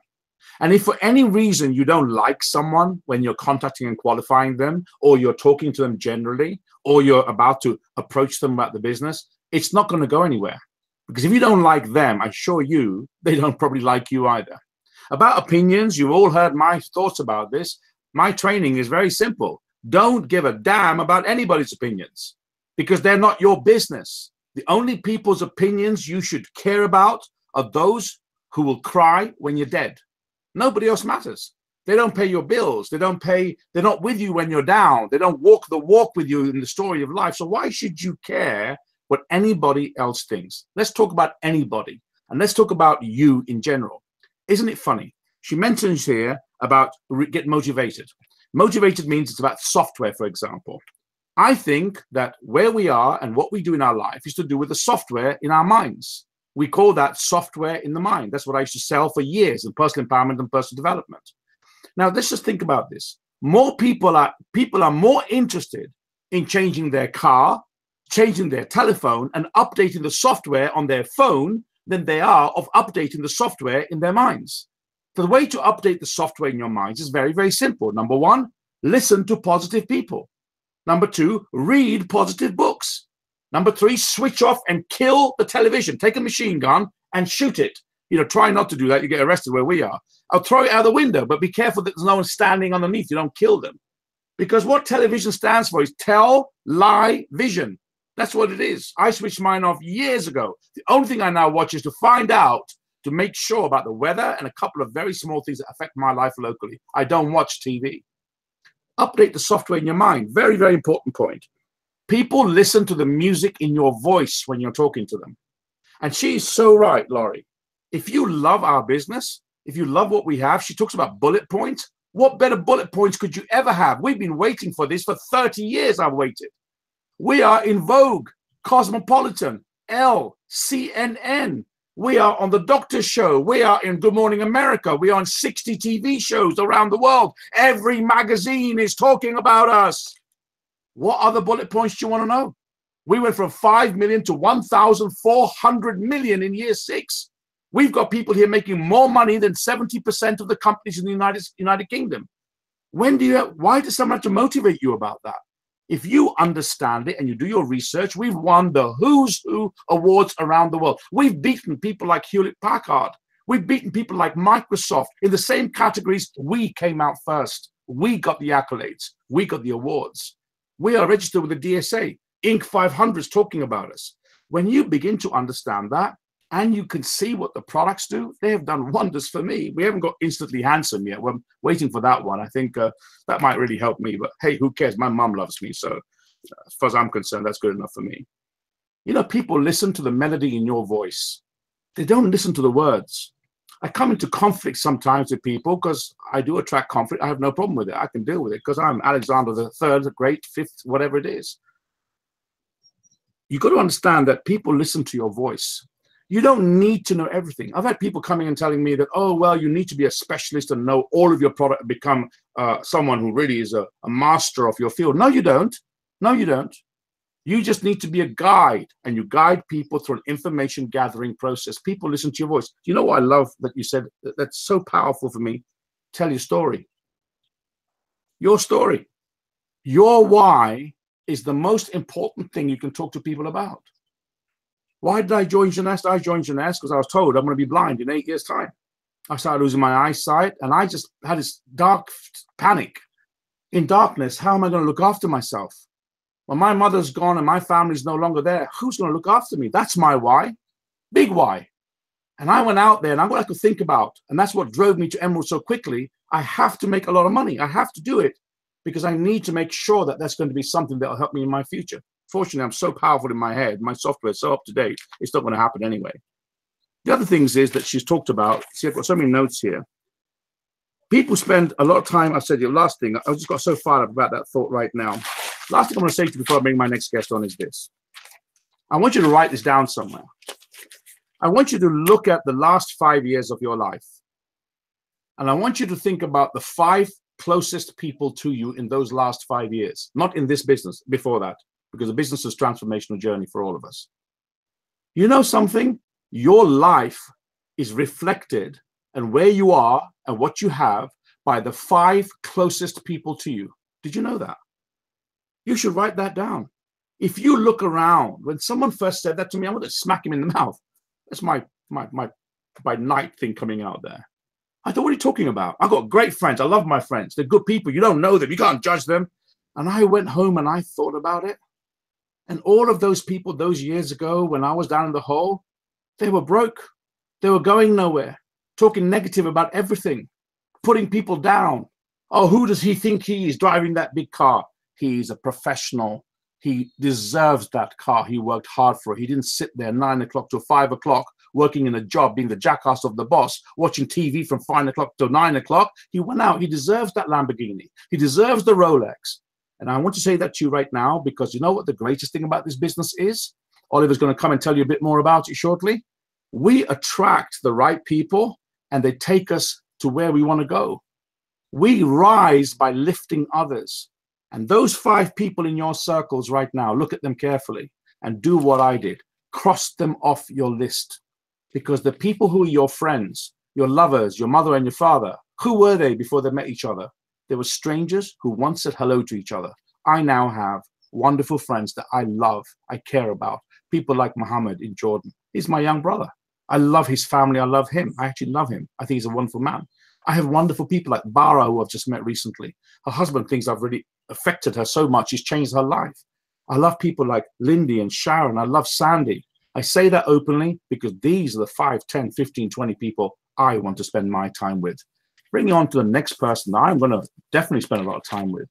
And if for any reason you don't like someone when you're contacting and qualifying them, or you're talking to them generally, or you're about to approach them about the business, it's not going to go anywhere. Because if you don't like them, I assure you, they don't probably like you either. About opinions, you've all heard my thoughts about this. My training is very simple. Don't give a damn about anybody's opinions, because they're not your business. The only people's opinions you should care about are those who will cry when you're dead. Nobody else matters. They don't pay your bills. They're not with you when you're down. They don't walk the walk with you in the story of life. So why should you care what anybody else thinks? Let's talk about anybody, and let's talk about you in general. Isn't it funny? She mentions here about get motivated. Motivated means it's about software, for example. I think that where we are and what we do in our life is to do with the software in our minds. We call that software in the mind. That's what I used to sell for years in personal empowerment and personal development. Now, let's just think about this. People are more interested in changing their car, changing their telephone, and updating the software on their phone than they are of updating the software in their minds. So the way to update the software in your minds is very, very simple. Number one, listen to positive people. Number two, read positive books. Number three, switch off and kill the television. Take a machine gun and shoot it. You know, try not to do that. You get arrested where we are. I'll throw it out the window, but be careful that there's no one standing underneath. You don't kill them. Because what television stands for is tell, lie, vision. That's what it is. I switched mine off years ago. The only thing I now watch is to find out, to make sure about the weather and a couple of very small things that affect my life locally. I don't watch TV. Update the software in your mind. Very, very important point. People listen to the music in your voice when you're talking to them. And she's so right, Laurie. If you love our business, if you love what we have, she talks about bullet points. What better bullet points could you ever have? We've been waiting for this for 30 years. I've waited. We are in Vogue, Cosmopolitan, Elle, CNN. We are on the Doctor Show. We are in Good Morning America. We are on 60 TV shows around the world. Every magazine is talking about us. What other bullet points do you want to know? We went from 5 million to 1,400 million in year 6. We've got people here making more money than 70% of the companies in the United Kingdom. Why does someone have to motivate you about that? If you understand it and you do your research, we've won the Who's Who awards around the world. We've beaten people like Hewlett-Packard. We've beaten people like Microsoft. In the same categories, we came out first. We got the accolades. We got the awards. We are registered with the DSA. Inc. 500 is talking about us. When you begin to understand that, and you can see what the products do, they have done wonders for me. We haven't got Instantly Handsome yet. We're waiting for that one. I think that might really help me. But hey, who cares? My mom loves me. So as far as I'm concerned, that's good enough for me. You know, people listen to the melody in your voice. They don't listen to the words. I come into conflict sometimes with people because I do attract conflict. I have no problem with it. I can deal with it because I'm Alexander the Third, the Great, Fifth, whatever it is. You've got to understand that people listen to your voice. You don't need to know everything. I've had people coming and telling me that, oh, well, you need to be a specialist and know all of your product and become someone who really is a master of your field. No, you don't. No, you don't. You just need to be a guide, and you guide people through an information gathering process. People listen to your voice. You know what I love that you said? That's so powerful for me. Tell your story. Your story. Your why is the most important thing you can talk to people about. Why did I join Jeunesse? I joined Jeunesse because I was told I'm going to be blind in 8 years' time. I started losing my eyesight, and I just had this dark panic. In darkness, how am I going to look after myself? When my mother's gone and my family's no longer there, who's going to look after me? That's my why. Big why. And I went out there, and I'm what I could think about. And that's what drove me to Emerald so quickly. I have to make a lot of money. I have to do it because I need to make sure that that's going to be something that will help me in my future. Fortunately, I'm so powerful in my head. My software is so up to date. It's not going to happen anyway. The other things is that she's talked about. See, I've got so many notes here. People spend a lot of time. I said the last thing. I just got so fired up about that thought right now. Last thing I'm going to say to you before I bring my next guest on is this. I want you to write this down somewhere. I want you to look at the last 5 years of your life. And I want you to think about the 5 closest people to you in those last 5 years. Not in this business, before that. Because the business is a transformational journey for all of us. You know something? Your life is reflected and where you are and what you have by the 5 closest people to you. Did you know that? You should write that down. If you look around, when someone first said that to me, I want to smack him in the mouth. That's my night thing coming out there. I thought, what are you talking about? I've got great friends. I love my friends. They're good people. You don't know them. You can't judge them. And I went home and I thought about it. And all of those people those years ago when I was down in the hole, they were broke. They were going nowhere, talking negative about everything, putting people down. Oh, who does he think he is driving that big car? He's a professional. He deserves that car. He worked hard for it. He didn't sit there 9 o'clock till 5 o'clock working in a job, being the jackass of the boss, watching TV from 5 o'clock till 9 o'clock. He went out. He deserves that Lamborghini. He deserves the Rolex. And I want to say that to you right now, because you know what the greatest thing about this business is? Oliver's going to come and tell you a bit more about it shortly. We attract the right people and they take us to where we want to go. We rise by lifting others. And those 5 people in your circles right now, look at them carefully and do what I did. Cross them off your list. Because the people who are your friends, your lovers, your mother and your father, who were they before they met each other? They were strangers who once said hello to each other. I now have wonderful friends that I love, I care about. People like Muhammad in Jordan. He's my young brother. I love his family. I love him. I actually love him. I think he's a wonderful man. I have wonderful people like Bara, who I've just met recently. Her husband thinks I've really affected her so much, he's changed her life. I love people like Lindy and Sharon. I love Sandy. I say that openly because these are the 5, 10, 15, 20 people I want to spend my time with. Bring you on to the next person that I'm going to definitely spend a lot of time with.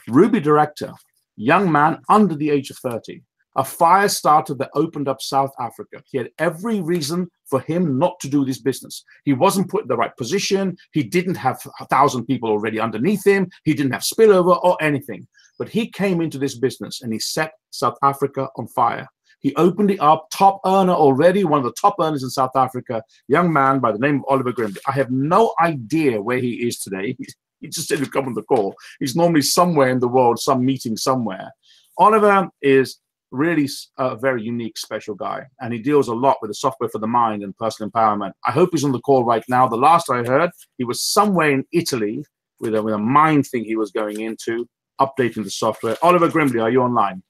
Ruby Director, young man under the age of 30, a fire starter that opened up South Africa. He had every reason for him not to do this business. He wasn't put in the right position. He didn't have 1,000 people already underneath him. He didn't have spillover or anything. But he came into this business and he set South Africa on fire. He opened it up, top earner already, one of the top earners in South Africa, young man by the name of Oliver Grimley. I have no idea where he is today. He just didn't come on the call. He's normally somewhere in the world, some meeting somewhere. Oliver is really a very unique, special guy, and he deals a lot with the software for the mind and personal empowerment. I hope he's on the call right now. The last I heard, he was somewhere in Italy with a mind thing he was going into, updating the software. Oliver Grimley, are you online?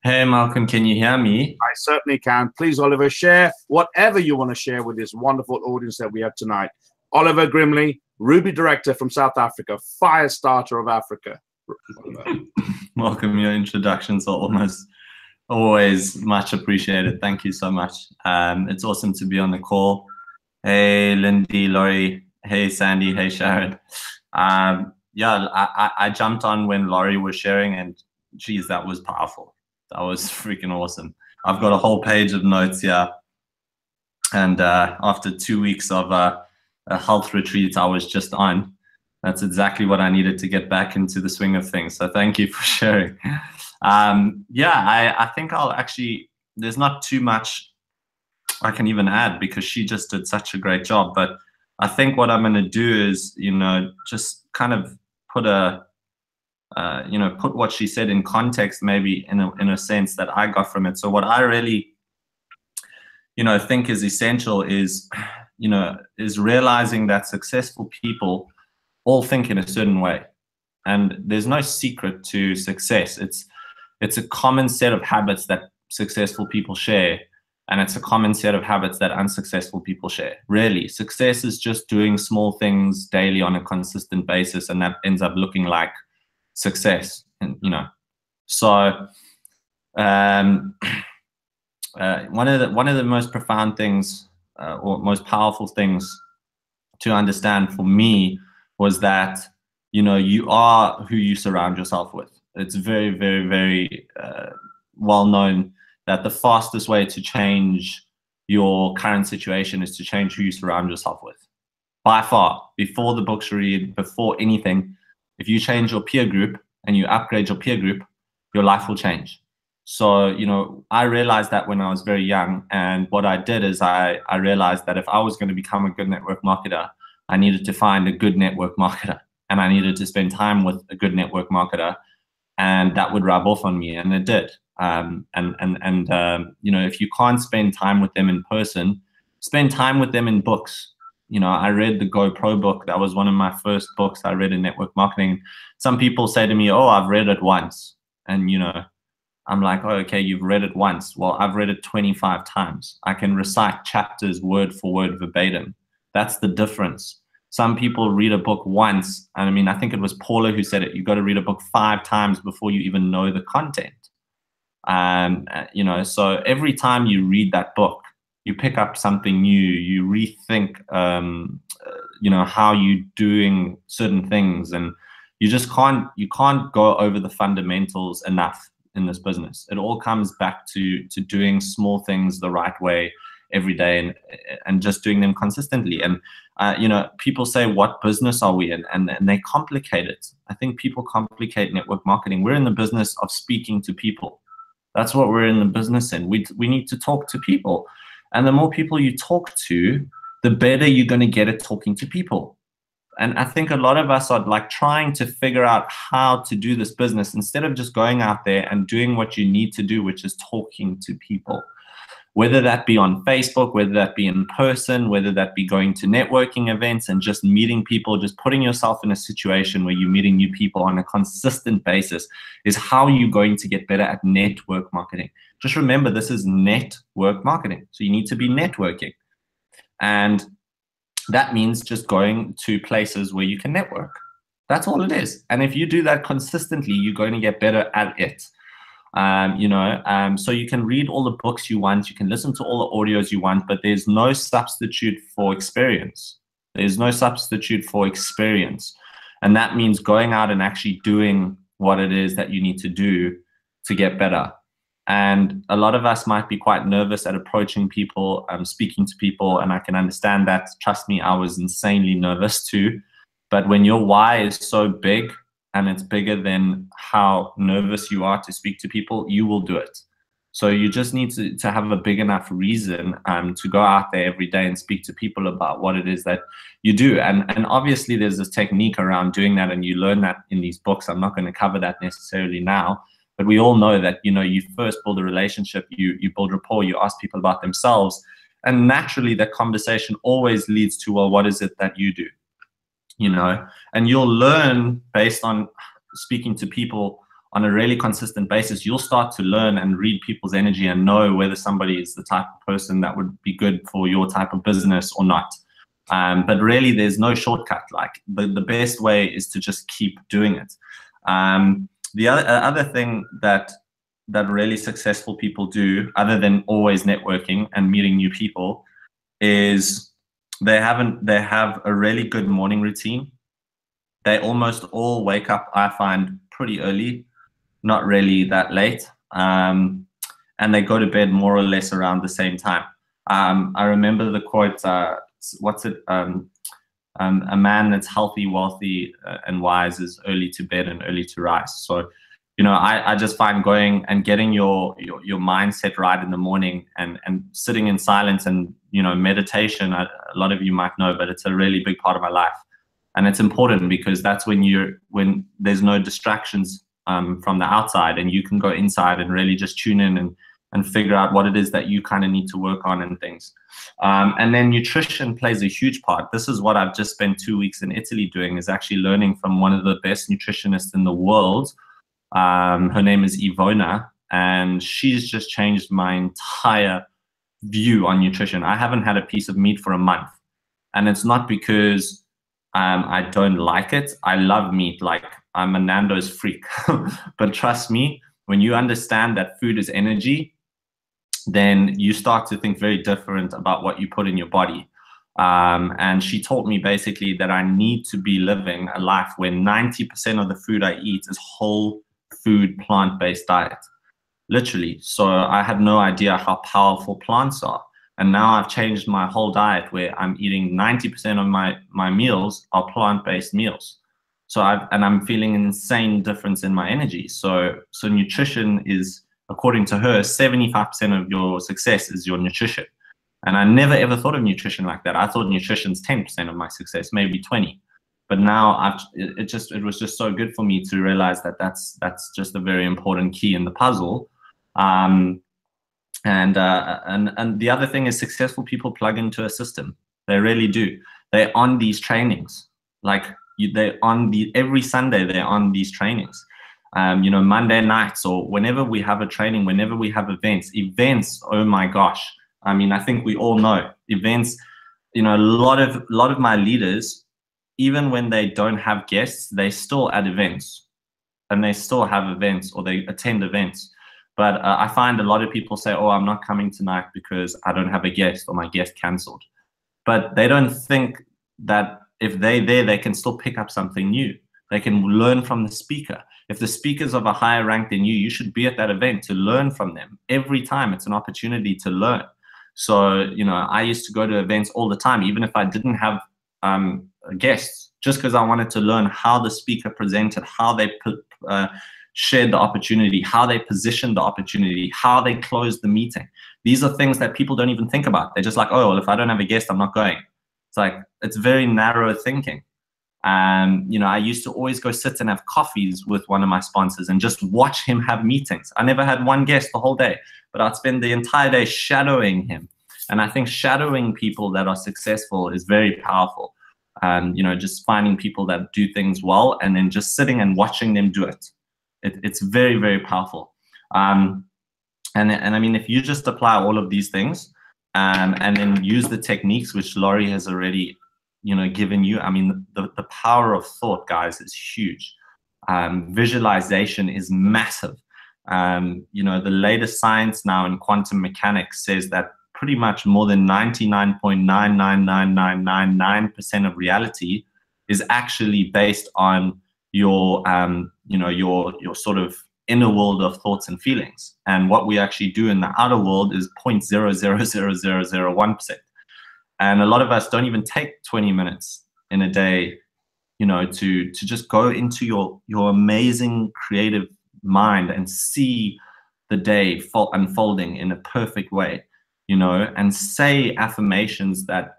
Hey, Malcolm, can you hear me? I certainly can. Please, Oliver, share whatever you want to share with this wonderful audience that we have tonight. Oliver Grimley, Ruby Director from South Africa, fire starter of Africa. Welcome. Your introductions are always much appreciated. Thank you so much. It's awesome to be on the call. Hey, Lindy, Laurie. Hey, Sandy. Hey, Sharon. Yeah, I jumped on when Laurie was sharing, and geez, that was powerful. That was freaking awesome. I've got a whole page of notes here. And after 2 weeks of a health retreat I was just on, that's exactly what I needed to get back into the swing of things. So thank you for sharing. Yeah, I think I'll actually, there's not too much I can even add because she just did such a great job. But I think what I'm going to do is, just kind of put put what she said in context, maybe in a sense that I got from it. So what I really, think is essential is, is realizing that successful people all think in a certain way, and there's no secret to success. It's a common set of habits that successful people share, and it's a common set of habits that unsuccessful people share. Really, success is just doing small things daily on a consistent basis, and that ends up looking like success. And so one of the most profound things or most powerful things to understand for me was that you are who you surround yourself with. It's very, very, very well known that the fastest way to change your current situation is to change who you surround yourself with. By far, before the books you read, before anything, if you change your peer group and you upgrade your peer group, your life will change. So, I realized that when I was very young, and what I did is I realized that if I was going to become a good network marketer, I needed to find a good network marketer, and I needed to spend time with a good network marketer, and that would rub off on me, and it did. If you can't spend time with them in person, spend time with them in books. I read the Go Pro book. That was one of my first books I read in network marketing. Some people say to me, oh, I've read it once. And, I'm like, oh, okay, you've read it once. Well, I've read it 25 times. I can recite chapters word for word verbatim. That's the difference. Some people read a book once. And I think it was Paula who said it. You got to read a book 5 times before you even know the content. So every time you read that book, you pick up something new, you rethink, how you're doing certain things, and you can't go over the fundamentals enough in this business. It all comes back to doing small things the right way every day and just doing them consistently. And, people say, what business are we in? And they complicate it. I think people complicate network marketing. We're in the business of speaking to people. That's what we're in the business in. We need to talk to people. And the more people you talk to, the better you're going to get at talking to people. And I think a lot of us are like trying to figure out how to do this business instead of just going out there and doing what you need to do, which is talking to people. Whether that be on Facebook, whether that be in person, whether that be going to networking events and just meeting people, just putting yourself in a situation where you're meeting new people on a consistent basis is how you're going to get better at network marketing. Just remember, this is network marketing. So you need to be networking. And that means just going to places where you can network. That's all it is. And if you do that consistently, you're going to get better at it. So you can read all the books you want, you can listen to all the audios you want, but there's no substitute for experience. There's no substitute for experience. And that means going out and actually doing what it is that you need to do to get better. And a lot of us might be quite nervous at approaching people, speaking to people, and I can understand that. Trust me, I was insanely nervous too. But when your why is so big, and it's bigger than how nervous you are to speak to people, you will do it. So you just need to have a big enough reason to go out there every day and speak to people about what it is that you do. And obviously there's this technique around doing that, and you learn that in these books. I'm not going to cover that necessarily now, but we all know that, you first build a relationship, you build rapport, you ask people about themselves, and naturally that conversation always leads to, well, what is it that you do? And you'll learn based on speaking to people on a really consistent basis. You'll start to learn and read people's energy and know whether somebody is the type of person that would be good for your type of business or not. But really, there's no shortcut. Like the best way is to just keep doing it. The other thing that really successful people do, other than always networking and meeting new people, is they have a really good morning routine. They almost all wake up, I find, pretty early, not really that late, and they go to bed more or less around the same time. I remember the quote, a man that's healthy, wealthy, and wise is early to bed and early to rise. So, I just find going and getting your mindset right in the morning and sitting in silence and, meditation, a lot of you might know, but it's a really big part of my life. And it's important because that's when there's no distractions from the outside, and you can go inside and really just tune in and figure out what it is that you kind of need to work on and things. And then nutrition plays a huge part. This is what I've just spent 2 weeks in Italy doing, is actually learning from one of the best nutritionists in the world. Her name is Ivona, and she's just changed my entire view on nutrition. I haven't had a piece of meat for a month, and it's not because I don't like it. I love meat, like I'm a Nando's freak. But trust me, when you understand that food is energy, then you start to think very different about what you put in your body. And she taught me basically that I need to be living a life where 90% of the food I eat is whole food, plant-based diet, literally. So I had no idea how powerful plants are. And now I've changed my whole diet where I'm eating 90% of my meals are plant-based meals. So I'm feeling an insane difference in my energy. So nutrition is, according to her, 75% of your success is your nutrition. And I never ever thought of nutrition like that. I thought nutrition's 10% of my success, maybe 20. But now it was just so good for me to realize that that's just a very important key in the puzzle. And the other thing is, successful people plug into a system. They really do. They're on these trainings. Like every Sunday they're on these trainings. Monday nights, or whenever we have a training, whenever we have events, oh my gosh. I mean, I think we all know events, a lot of my leaders, even when they don't have guests, they still at events, and they still have events, or they attend events. But I find a lot of people say, oh, I'm not coming tonight because I don't have a guest, or my guest canceled. But they don't think that if they're there, they can still pick up something new. They can learn from the speaker. If the speaker's of a higher rank than you, you should be at that event to learn from them. Every time it's an opportunity to learn. So, I used to go to events all the time, even if I didn't have guests, just because I wanted to learn how the speaker presented, how they shared the opportunity, how they positioned the opportunity, how they closed the meeting. These are things that people don't even think about. They're just like, oh, well, if I don't have a guest, I'm not going. It's like, it's very narrow thinking. I used to always go sit and have coffees with one of my sponsors and just watch him have meetings. I never had one guest the whole day, but I'd spend the entire day shadowing him. And I think shadowing people that are successful is very powerful. Just finding people that do things well and then just sitting and watching them do it. It's very, very powerful. And I mean, if you just apply all of these things and then use the techniques which Laurie has already given you. I mean, the power of thought, guys, is huge. Visualization is massive. The latest science now in quantum mechanics says that pretty much more than 99.99999% of reality is actually based on your sort of inner world of thoughts and feelings. And what we actually do in the outer world is 0.0000001%. And a lot of us don't even take 20 minutes in a day, to just go into your amazing creative mind and see the day unfolding in a perfect way, and say affirmations that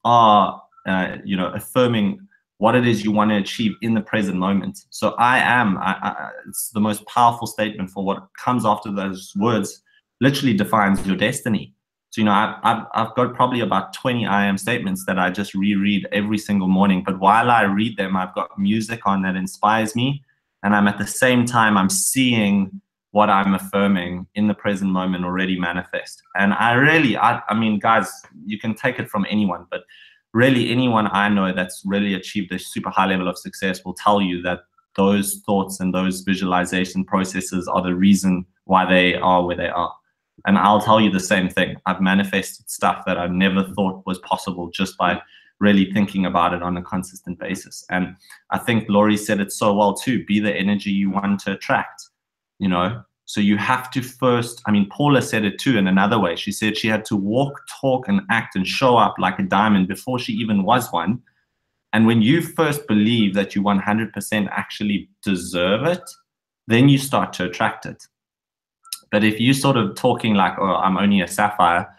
are affirming what it is you want to achieve in the present moment. So it's the most powerful statement, for what comes after those words literally defines your destiny. So, I've got probably about 20 I am statements that I just reread every single morning. But while I read them, I've got music on that inspires me. And I'm at the same time, I'm seeing what I'm affirming in the present moment already manifest. And I mean, guys, you can take it from anyone, but really anyone I know that's really achieved a super high level of success will tell you that those thoughts and those visualization processes are the reason why they are where they are. And I'll tell you the same thing. I've manifested stuff that I never thought was possible just by really thinking about it on a consistent basis. And I think Laurie said it so well too, be the energy you want to attract, So you have to first, I mean, Paula said it too in another way. She said she had to walk, talk, and act and show up like a diamond before she even was one. And when you first believe that you 100% actually deserve it, then you start to attract it. But if you're sort of talking like, oh, I'm only a sapphire,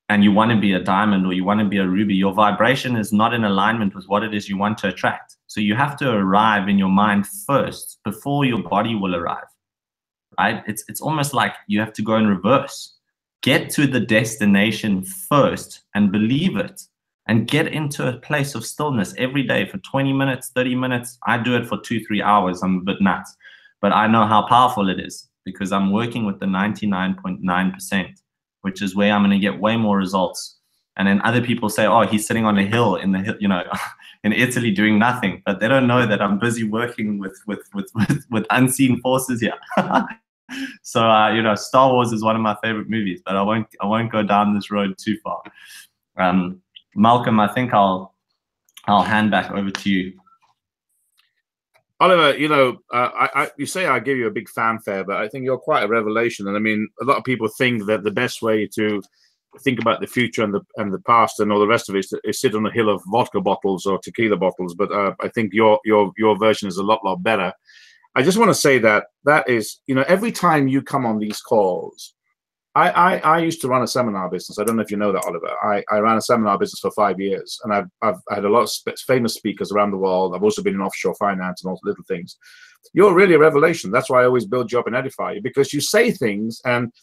and you want to be a diamond or you want to be a ruby, your vibration is not in alignment with what it is you want to attract. So you have to arrive in your mind first before your body will arrive, right? It's almost like you have to go in reverse. Get to the destination first and believe it, and get into a place of stillness every day for 20 minutes, 30 minutes. I do it for 2-3 hours. I'm a bit nuts, but I know how powerful it is, because I'm working with the 99.9%, which is where I'm going to get way more results. And then other people say, oh, he's sitting on a hill in Italy doing nothing, but they don't know that I'm busy working with unseen forces here. So Star Wars is one of my favorite movies, but I won't go down this road too far. Malcolm, I think I'll hand back over to you. Oliver, you say I give you a big fanfare, but I think you're quite a revelation. And I mean, a lot of people think that the best way to think about the future and the past and all the rest of it is sit on a hill of vodka bottles or tequila bottles. But I think your version is a lot better. I just want to say that is, every time you come on these calls, I used to run a seminar business. I don't know if you know that, Oliver. I ran a seminar business for 5 years, and I've had a lot of famous speakers around the world. I've also been in offshore finance and all little things. You're really a revelation. That's why I always build you up and edify you, because you say things, and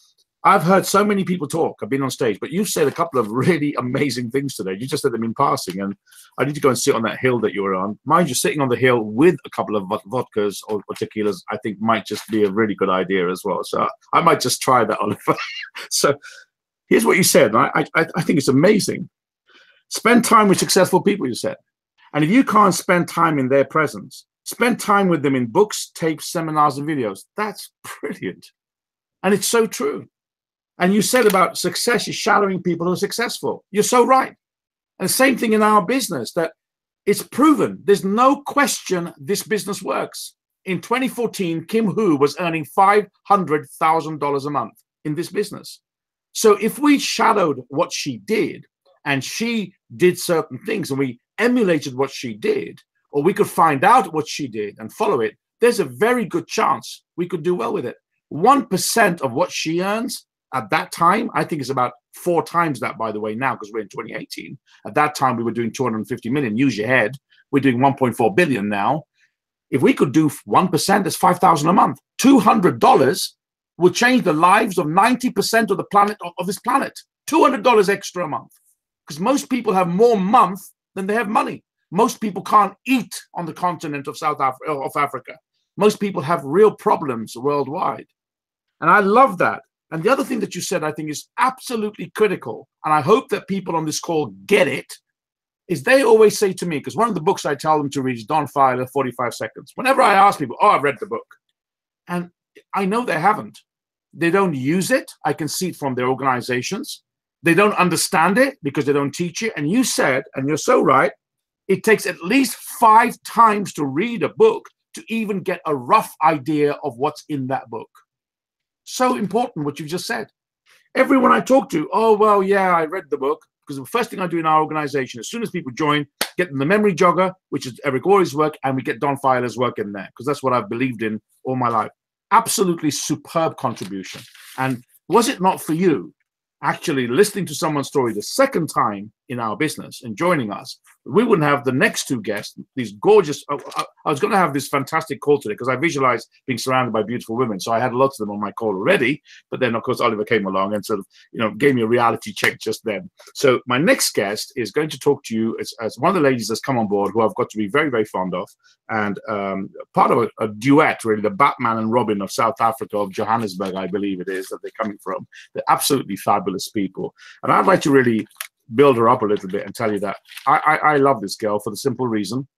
I've heard so many people talk. I've been on stage, but you've said a couple of really amazing things today. You just said them in passing, and I need to go and sit on that hill that you were on. Mind you, sitting on the hill with a couple of vodkas or tequilas, I think might just be a really good idea as well. So I might just try that, Oliver. So here's what you said. I think it's amazing. Spend time with successful people, you said. And if you can't spend time in their presence, spend time with them in books, tapes, seminars, and videos. That's brilliant. And it's so true. And you said about success is shadowing people who are successful. You're so right. And the same thing in our business, that it's proven. There's no question this business works. In 2014, Kim Hu was earning $500,000 a month in this business. So if we shadowed what she did, and she did certain things, and we emulated what she did, or we could find out what she did and follow it, there's a very good chance we could do well with it. 1% of what she earns at that time, I think it's about 4 times that, by the way, now, because we're in 2018. At that time, we were doing 250 million. Use your head. We're doing 1.4 billion now. If we could do 1%, that's $5,000 a month. $200 would change the lives of 90% of the planet, of this planet. $200 extra a month. Because most people have more month than they have money. Most people can't eat on the continent of Africa. Most people have real problems worldwide. And I love that. And the other thing that you said, I think, is absolutely critical. And I hope that people on this call get it. is they always say to me, because one of the books I tell them to read is Don Filer, 45 Seconds. Whenever I ask people, oh, I've read the book. And I know they haven't. They don't use it. I can see it from their organizations. They don't understand it because they don't teach it. And you said, and you're so right, it takes at least 5 times to read a book to even get a rough idea of what's in that book. So important what you just said. Everyone I talk to, oh, well, yeah, I read the book. Because the first thing I do in our organization, as soon as people join, get them the memory jogger, which is Eric Ory's work, and we get Don Filer's work in there, because that's what I've believed in all my life. Absolutely superb contribution. And was it not for you actually listening to someone's story the second time in our business and joining us, we wouldn't have the next 2 guests, these gorgeous, I was going to have this fantastic call today because I visualized being surrounded by beautiful women. So I had lots of them on my call already, but then of course Oliver came along and sort of, gave me a reality check just then. So my next guest is going to talk to you as one of the ladies that's come on board who I've got to be very, very fond of, and part of a duet, really, the Batman and Robin of South Africa, of Johannesburg, I believe it is, that they're coming from. They're absolutely fabulous people. And I'd like to really build her up a little bit and tell you that I love this girl for the simple reason.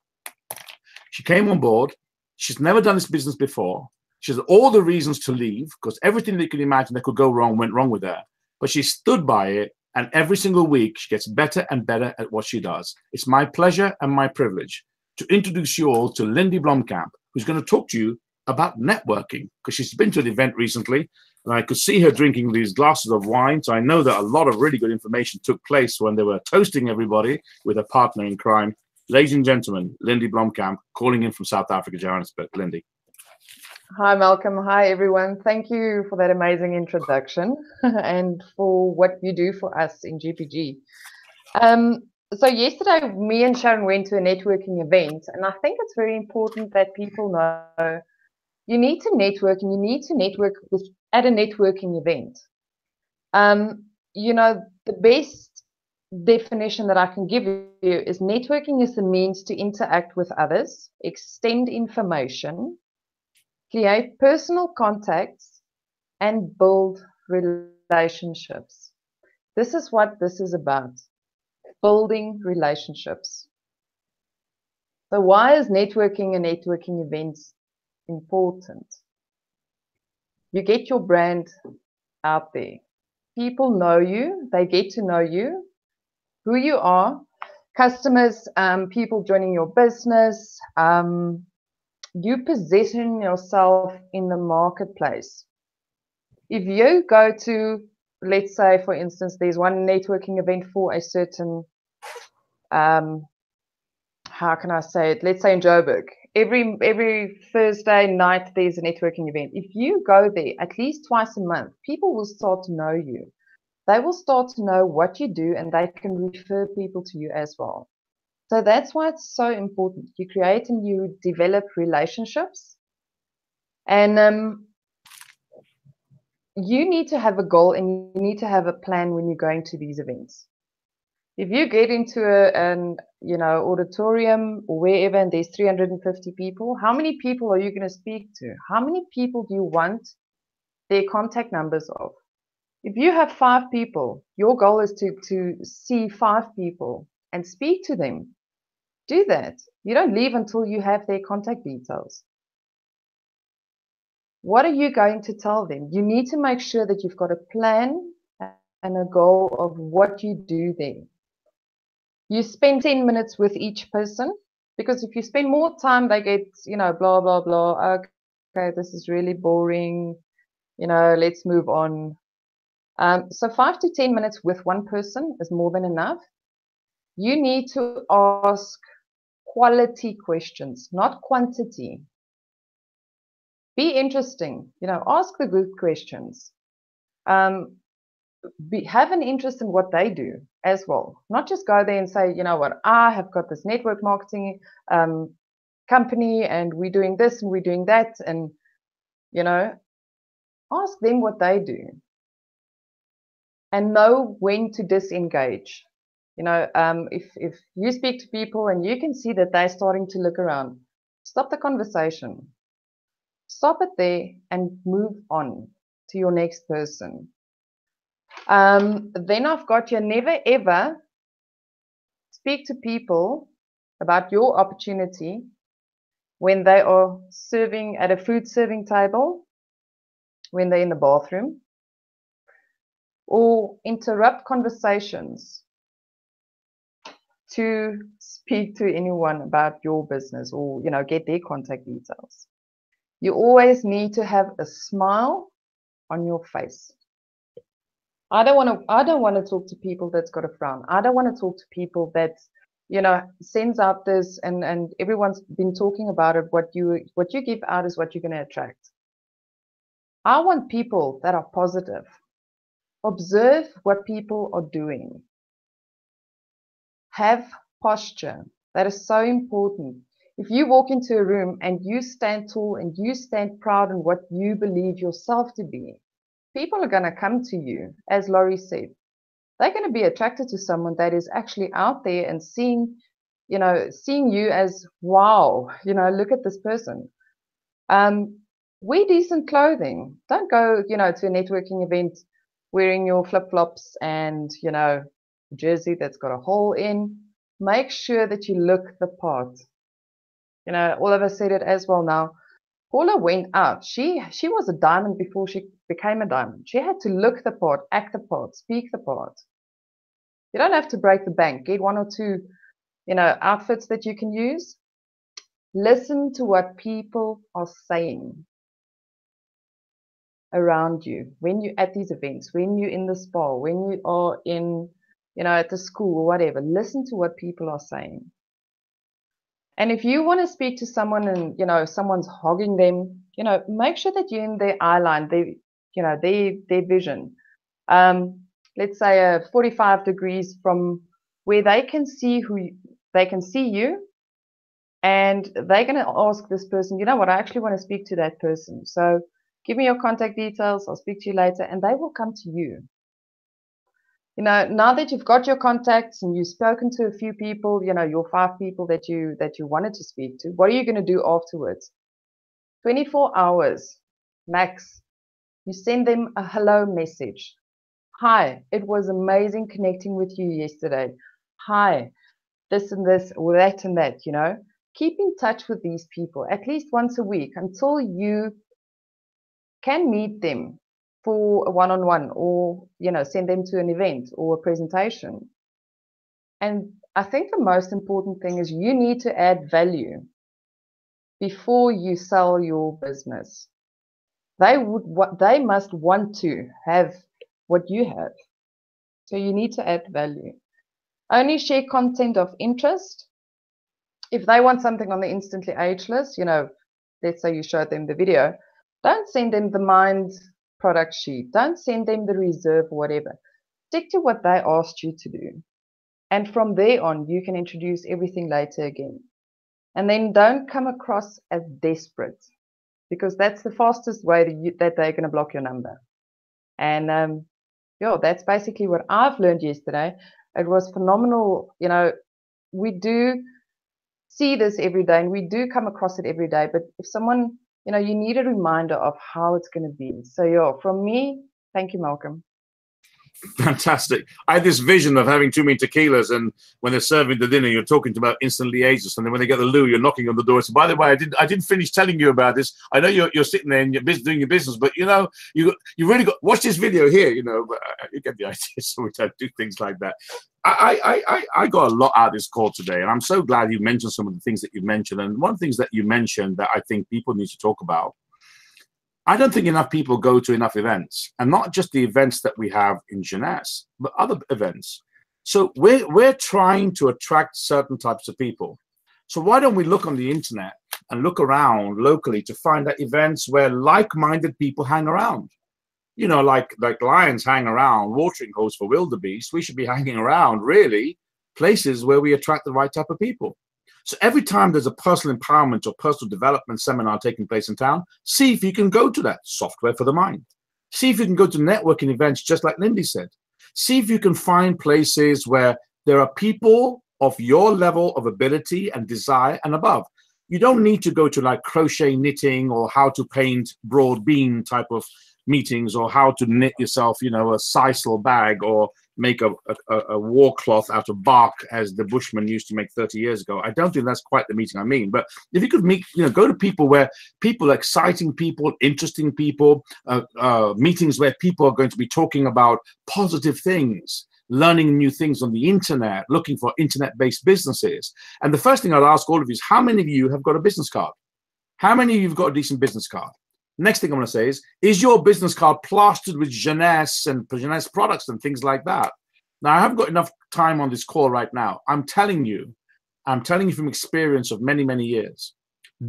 She came on board. She's never done this business before. She has all the reasons to leave because everything that you can imagine that could go wrong went wrong with her. But she stood by it, and every single week she gets better and better at what she does. It's my pleasure and my privilege to introduce you all to Lindy Blomkamp, who's going to talk to you about networking, because she's been to an event recently. And I could see her drinking these glasses of wine. So I know that a lot of really good information took place when they were toasting everybody with a partner in crime. Ladies and gentlemen, Lindy Blomkamp, calling in from South Africa, Johannesburg. Lindy. Hi, Malcolm. Hi, everyone. Thank you for that amazing introduction and for what you do for us in GPG. So yesterday, me and Sharon went to a networking event, and I think it's very important that people know you need to network, and you need to network at a networking event. The best definition that I can give you is networking is the means to interact with others, extend information, create personal contacts, and build relationships. This is what this is about, building relationships. So why is networking and networking events important? You get your brand out there. People know you. They get to know you, who you are, customers, people joining your business. You position yourself in the marketplace. If you go to, let's say, for instance, there's one networking event for a certain, how can I say it? Let's say in Joburg. Every Thursday night, there's a networking event. If you go there at least twice a month, people will start to know you. They will start to know what you do, and they can refer people to you as well. So that's why it's so important. You create and you develop relationships. And you need to have a goal, and you need to have a plan when you're going to these events. If you get into an auditorium or wherever and there's 350 people, how many people are you going to speak to? How many people do you want their contact numbers of? If you have 5 people, your goal is to see 5 people and speak to them. Do that. You don't leave until you have their contact details. What are you going to tell them? You need to make sure that you've got a plan and a goal of what you do there. You spend 10 minutes with each person, because if you spend more time, they get, blah, blah, blah. Okay, this is really boring. Let's move on. So 5 to 10 minutes with one person is more than enough. You need to ask quality questions, not quantity. Be interesting. Ask the good questions. Have an interest in what they do as well. Not just go there and say, what, I have got this network marketing company, and we're doing this and we're doing that. And, ask them what they do. And know when to disengage. If you speak to people and you can see that they're starting to look around, stop the conversation. Stop it there and move on to your next person. Then I've got you never ever speak to people about your opportunity when they are serving at a food serving table, when they're in the bathroom, or interrupt conversations to speak to anyone about your business, or get their contact details. You always need to have a smile on your face. I don't want to talk to people that's got a frown. I don't want to talk to people that sends out this and everyone's been talking about it. What you give out is what you're going to attract. I want people that are positive. Observe what people are doing. Have posture. That is so important. If you walk into a room and you stand tall and you stand proud in what you believe yourself to be, people are going to come to you. As Laurie said, they're going to be attracted to someone that is actually out there and seeing you as, wow, look at this person. Wear decent clothing. Don't go, to a networking event wearing your flip-flops and, jersey that's got a hole in. Make sure that you look the part. All of us said it as well now. Paula went out. She was a diamond before she became a diamond. She had to look the part, act the part, speak the part. You don't have to break the bank. Get one or two, outfits that you can use. Listen to what people are saying around you when you're at these events, when you're in the spa, when you are in, at the school or whatever. Listen to what people are saying. And if you want to speak to someone and, someone's hogging them, make sure that you're in their eye line, their vision. Let's say 45 degrees from where they can see you, and they're going to ask this person, I actually want to speak to that person. So give me your contact details. I'll speak to you later, and they will come to you. Now that you've got your contacts and you've spoken to a few people, your 5 people that you wanted to speak to, what are you going to do afterwards? 24 hours max. You send them a hello message. Hi, it was amazing connecting with you yesterday. Hi, this and this, or that and that, Keep in touch with these people at least once a week until you can meet them for a one-on-one, or send them to an event or a presentation. And I think the most important thing is you need to add value before you sell your business. They must want to have what you have. So you need to add value. Only share content of interest. If they want something on the instantly ageless, let's say you showed them the video, don't send them the Mind product sheet. Don't send them the reserve or whatever. Stick to what they asked you to do. And from there on, you can introduce everything later again. And then don't come across as desperate, because that's the fastest way that they're going to block your number. And that's basically what I've learned yesterday. It was phenomenal. We do see this every day, and we do come across it every day. But if someone, you need a reminder of how it's going to be. So from me, thank you, Malcolm. Fantastic. I had this vision of having too many tequilas, and when they're serving the dinner, you're talking about instantly ageless, and then when they get the loo, you're knocking on the door. So, by the way, I didn't finish telling you about this. I know you're sitting there and you're busy doing your business, but you really got watch this video here. But you get the idea. So we don't do things like that. I got a lot out of this call today, and I'm so glad you mentioned some of the things that you mentioned. And one of the things that you mentioned that I think people need to talk about. I don't think enough people go to enough events, and not just the events that we have in Jeunesse, but other events. So we're trying to attract certain types of people. So why don't we look on the internet and look around locally to find out events where like-minded people hang around? Like lions hang around watering holes for wildebeest. We should be hanging around really places where we attract the right type of people. So every time there's a personal empowerment or personal development seminar taking place in town, see if you can go to that. Software for the mind. See if you can go to networking events, just like Lindy said. See if you can find places where there are people of your level of ability and desire and above. You don't need to go to like crochet knitting or how to paint broad beam type of meetings, or how to knit yourself, a sisal bag, or make a war cloth out of bark as the Bushmen used to make 30 years ago. I don't think that's quite the meeting I mean. But if you could meet, go to people where people, exciting people, interesting people, meetings where people are going to be talking about positive things, learning new things on the internet, looking for internet-based businesses. And the first thing I'd ask all of you is, how many of you have got a business card? How many of you have got a decent business card? Next thing I'm going to say is your business card plastered with Jeunesse and Jeunesse products and things like that? Now, I haven't got enough time on this call right now. I'm telling you from experience of many, many years,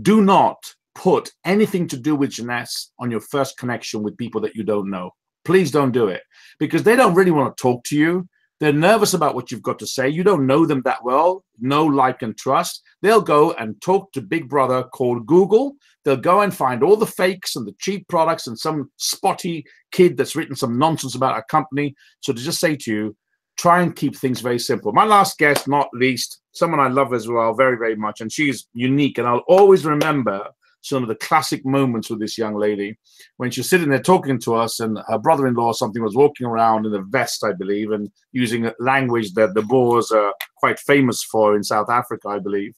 do not put anything to do with Jeunesse on your first connection with people that you don't know. Please don't do it, because they don't really want to talk to you. They're nervous about what you've got to say. You don't know them that well. No, like, and trust. They'll go and talk to Big Brother called Google. They'll go and find all the fakes and the cheap products and some spotty kid that's written some nonsense about a company. So to just say to you, try and keep things very simple. My last guest, not least, someone I love as well, very, very much, and she's unique. And I'll always remember some of the classic moments with this young lady when she was sitting there talking to us, and her brother-in-law or something was walking around in a vest, I believe, and using language that the Boers are quite famous for in South Africa, I believe.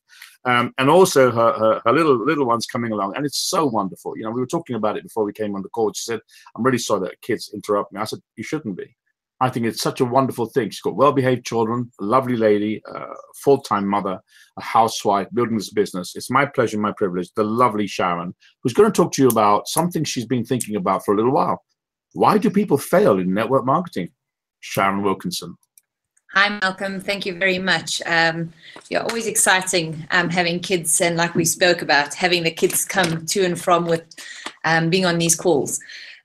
And also her little one's coming along, and it's so wonderful. We were talking about it before we came on the call. She said, "I'm really sorry that kids interrupt me." I said, "You shouldn't be. I think it's such a wonderful thing." She's got well-behaved children, a lovely lady, a full-time mother, a housewife, building this business. It's my pleasure, my privilege, the lovely Sharon, who's going to talk to you about something she's been thinking about for a little while. Why do people fail in network marketing? Sharon Wilkinson. Hi, Malcolm. Thank you very much. You're always exciting having kids, and like we spoke about, having the kids come to and from with being on these calls.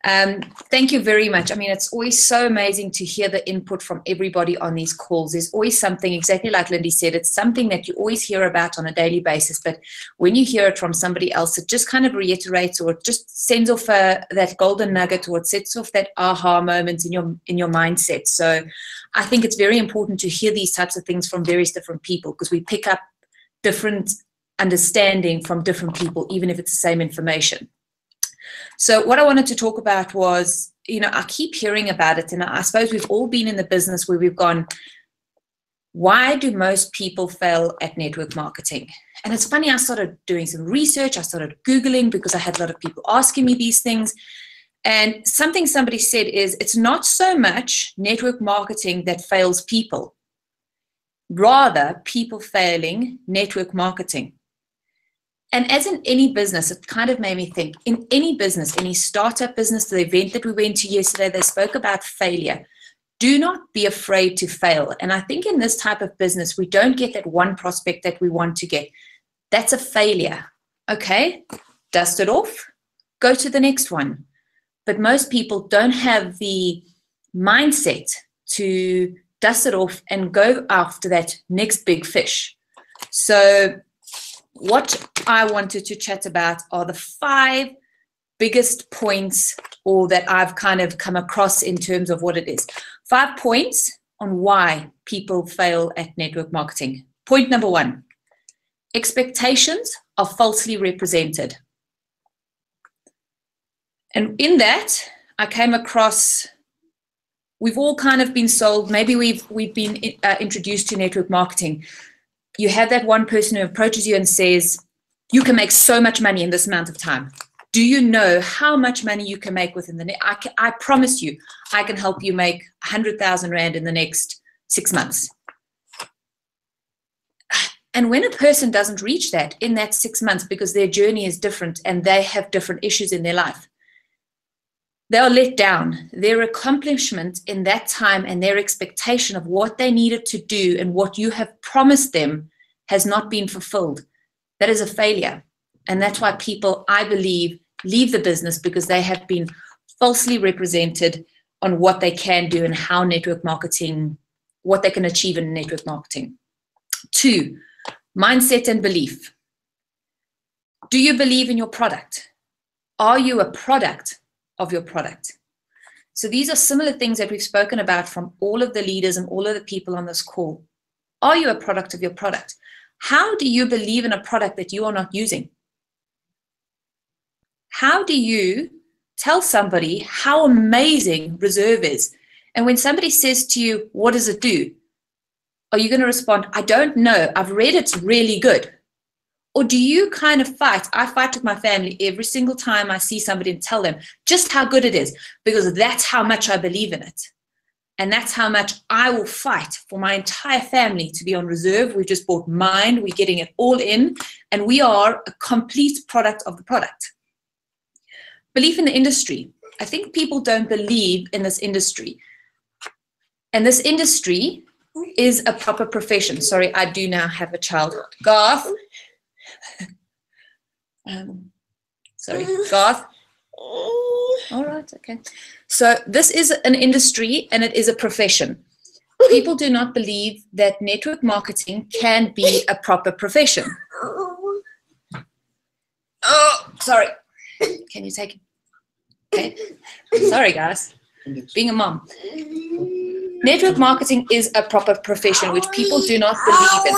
Thank you very much. I mean, it's always so amazing to hear the input from everybody on these calls. There's always something, exactly like Lindy said, it's something that you always hear about on a daily basis. But when you hear it from somebody else, it just kind of reiterates, or it just sends off that golden nugget, or it sets off that aha moment in your mindset. So I think it's very important to hear these types of things from various different people, because we pick up different understanding from different people, even if it's the same information. So what I wanted to talk about was, I keep hearing about it, and I suppose we've all been in the business where we've gone, why do most people fail at network marketing? And it's funny, I started doing some research, I started Googling, because I had a lot of people asking me these things. And something somebody said is, it's not so much network marketing that fails people, rather people failing network marketing. And as in any business, it kind of made me think, in any business, any startup business, the event that we went to yesterday, they spoke about failure. Do not be afraid to fail. And I think in this type of business, we don't get that one prospect that we want to get. That's a failure. Okay, dust it off, go to the next one. But most people don't have the mindset to dust it off and go after that next big fish. So what I wanted to chat about are the 5 biggest points, or that I've kind of come across in terms of what it is. 5 points on why people fail at network marketing. Point number 1, expectations are falsely represented. And in that, I came across, we've all kind of been sold, maybe we've been introduced to network marketing. You have that one person who approaches you and says, you can make so much money in this amount of time. Do you know how much money you can make within the I promise you, I can help you make 100,000 Rand in the next 6 months. And when a person doesn't reach that in that 6 months, because their journey is different and they have different issues in their life, they are let down. Their accomplishment in that time and their expectation of what they needed to do and what you have promised them has not been fulfilled. That is a failure. And that's why people, I believe, leave the business, because they have been falsely represented on what they can do and how network marketing, what they can achieve in network marketing. 2, mindset and belief. Do you believe in your product? Are you a product of your product? So these are similar things that we've spoken about from all of the leaders and all of the people on this call. Are you a product of your product? How do you believe in a product that you are not using? How do you tell somebody how amazing Reserve is And when somebody says to you, what does it do? Are you going to respond, I don't know, I've read it's really good? Or do you kind of fight? I fight with my family every single time I see somebody and tell them just how good it is, because that's how much I believe in it. And that's how much I will fight for my entire family to be on reserve. We've just bought mine, we're getting it all in, and we are a complete product of the product. Belief in the industry. I think people don't believe in this industry. And this industry is a proper profession. Sorry, I do now have a child. Garth. Sorry, Garth. All right, okay. So this is an industry and it is a profession. People do not believe that network marketing can be a proper profession. Oh, sorry. Can you take it? Okay. Sorry, guys. Being a mom. Network marketing is a proper profession which people do not believe in.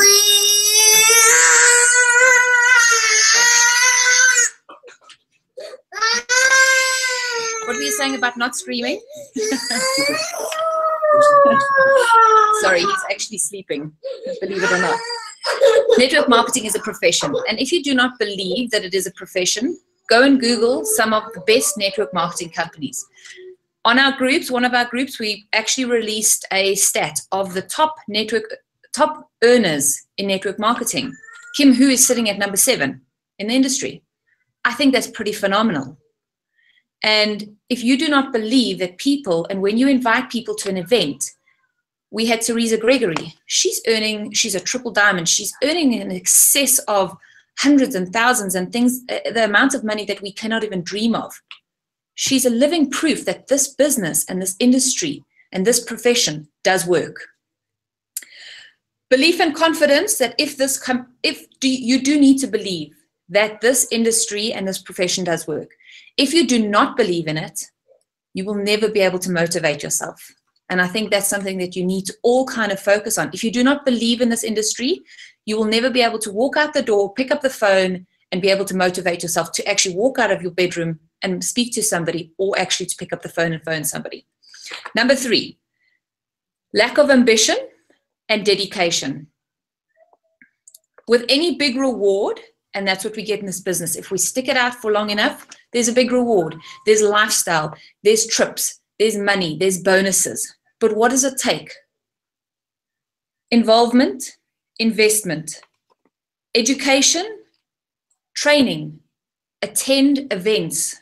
What were you saying about not screaming? Sorry, he's actually sleeping, believe it or not. Network marketing is a profession. And if you do not believe that it is a profession, go and Google some of the best network marketing companies. On our groups, one of our groups, we actually released a stat of the top earners in network marketing. Kim Hu is sitting at number 7 in the industry. I think that's pretty phenomenal. And if you do not believe that people, and when you invite people to an event, we had Teresa Gregory. She's a triple diamond. She's earning in excess of hundreds and thousands and things, the amount of money that we cannot even dream of. She's a living proof that this business and this industry and this profession does work. Belief and confidence that you do need to believe that this industry and this profession does work. If you do not believe in it, you will never be able to motivate yourself. And I think that's something that you need to all kind of focus on. If you do not believe in this industry, you will never be able to walk out the door, pick up the phone, and be able to motivate yourself to actually walk out of your bedroom and speak to somebody, or actually to pick up the phone and phone somebody. Number 3, lack of ambition and dedication. With any big reward, and that's what we get in this business, if we stick it out for long enough, there's a big reward. There's lifestyle, there's trips, there's money, there's bonuses. But what does it take? Involvement, investment, education, training, attend events,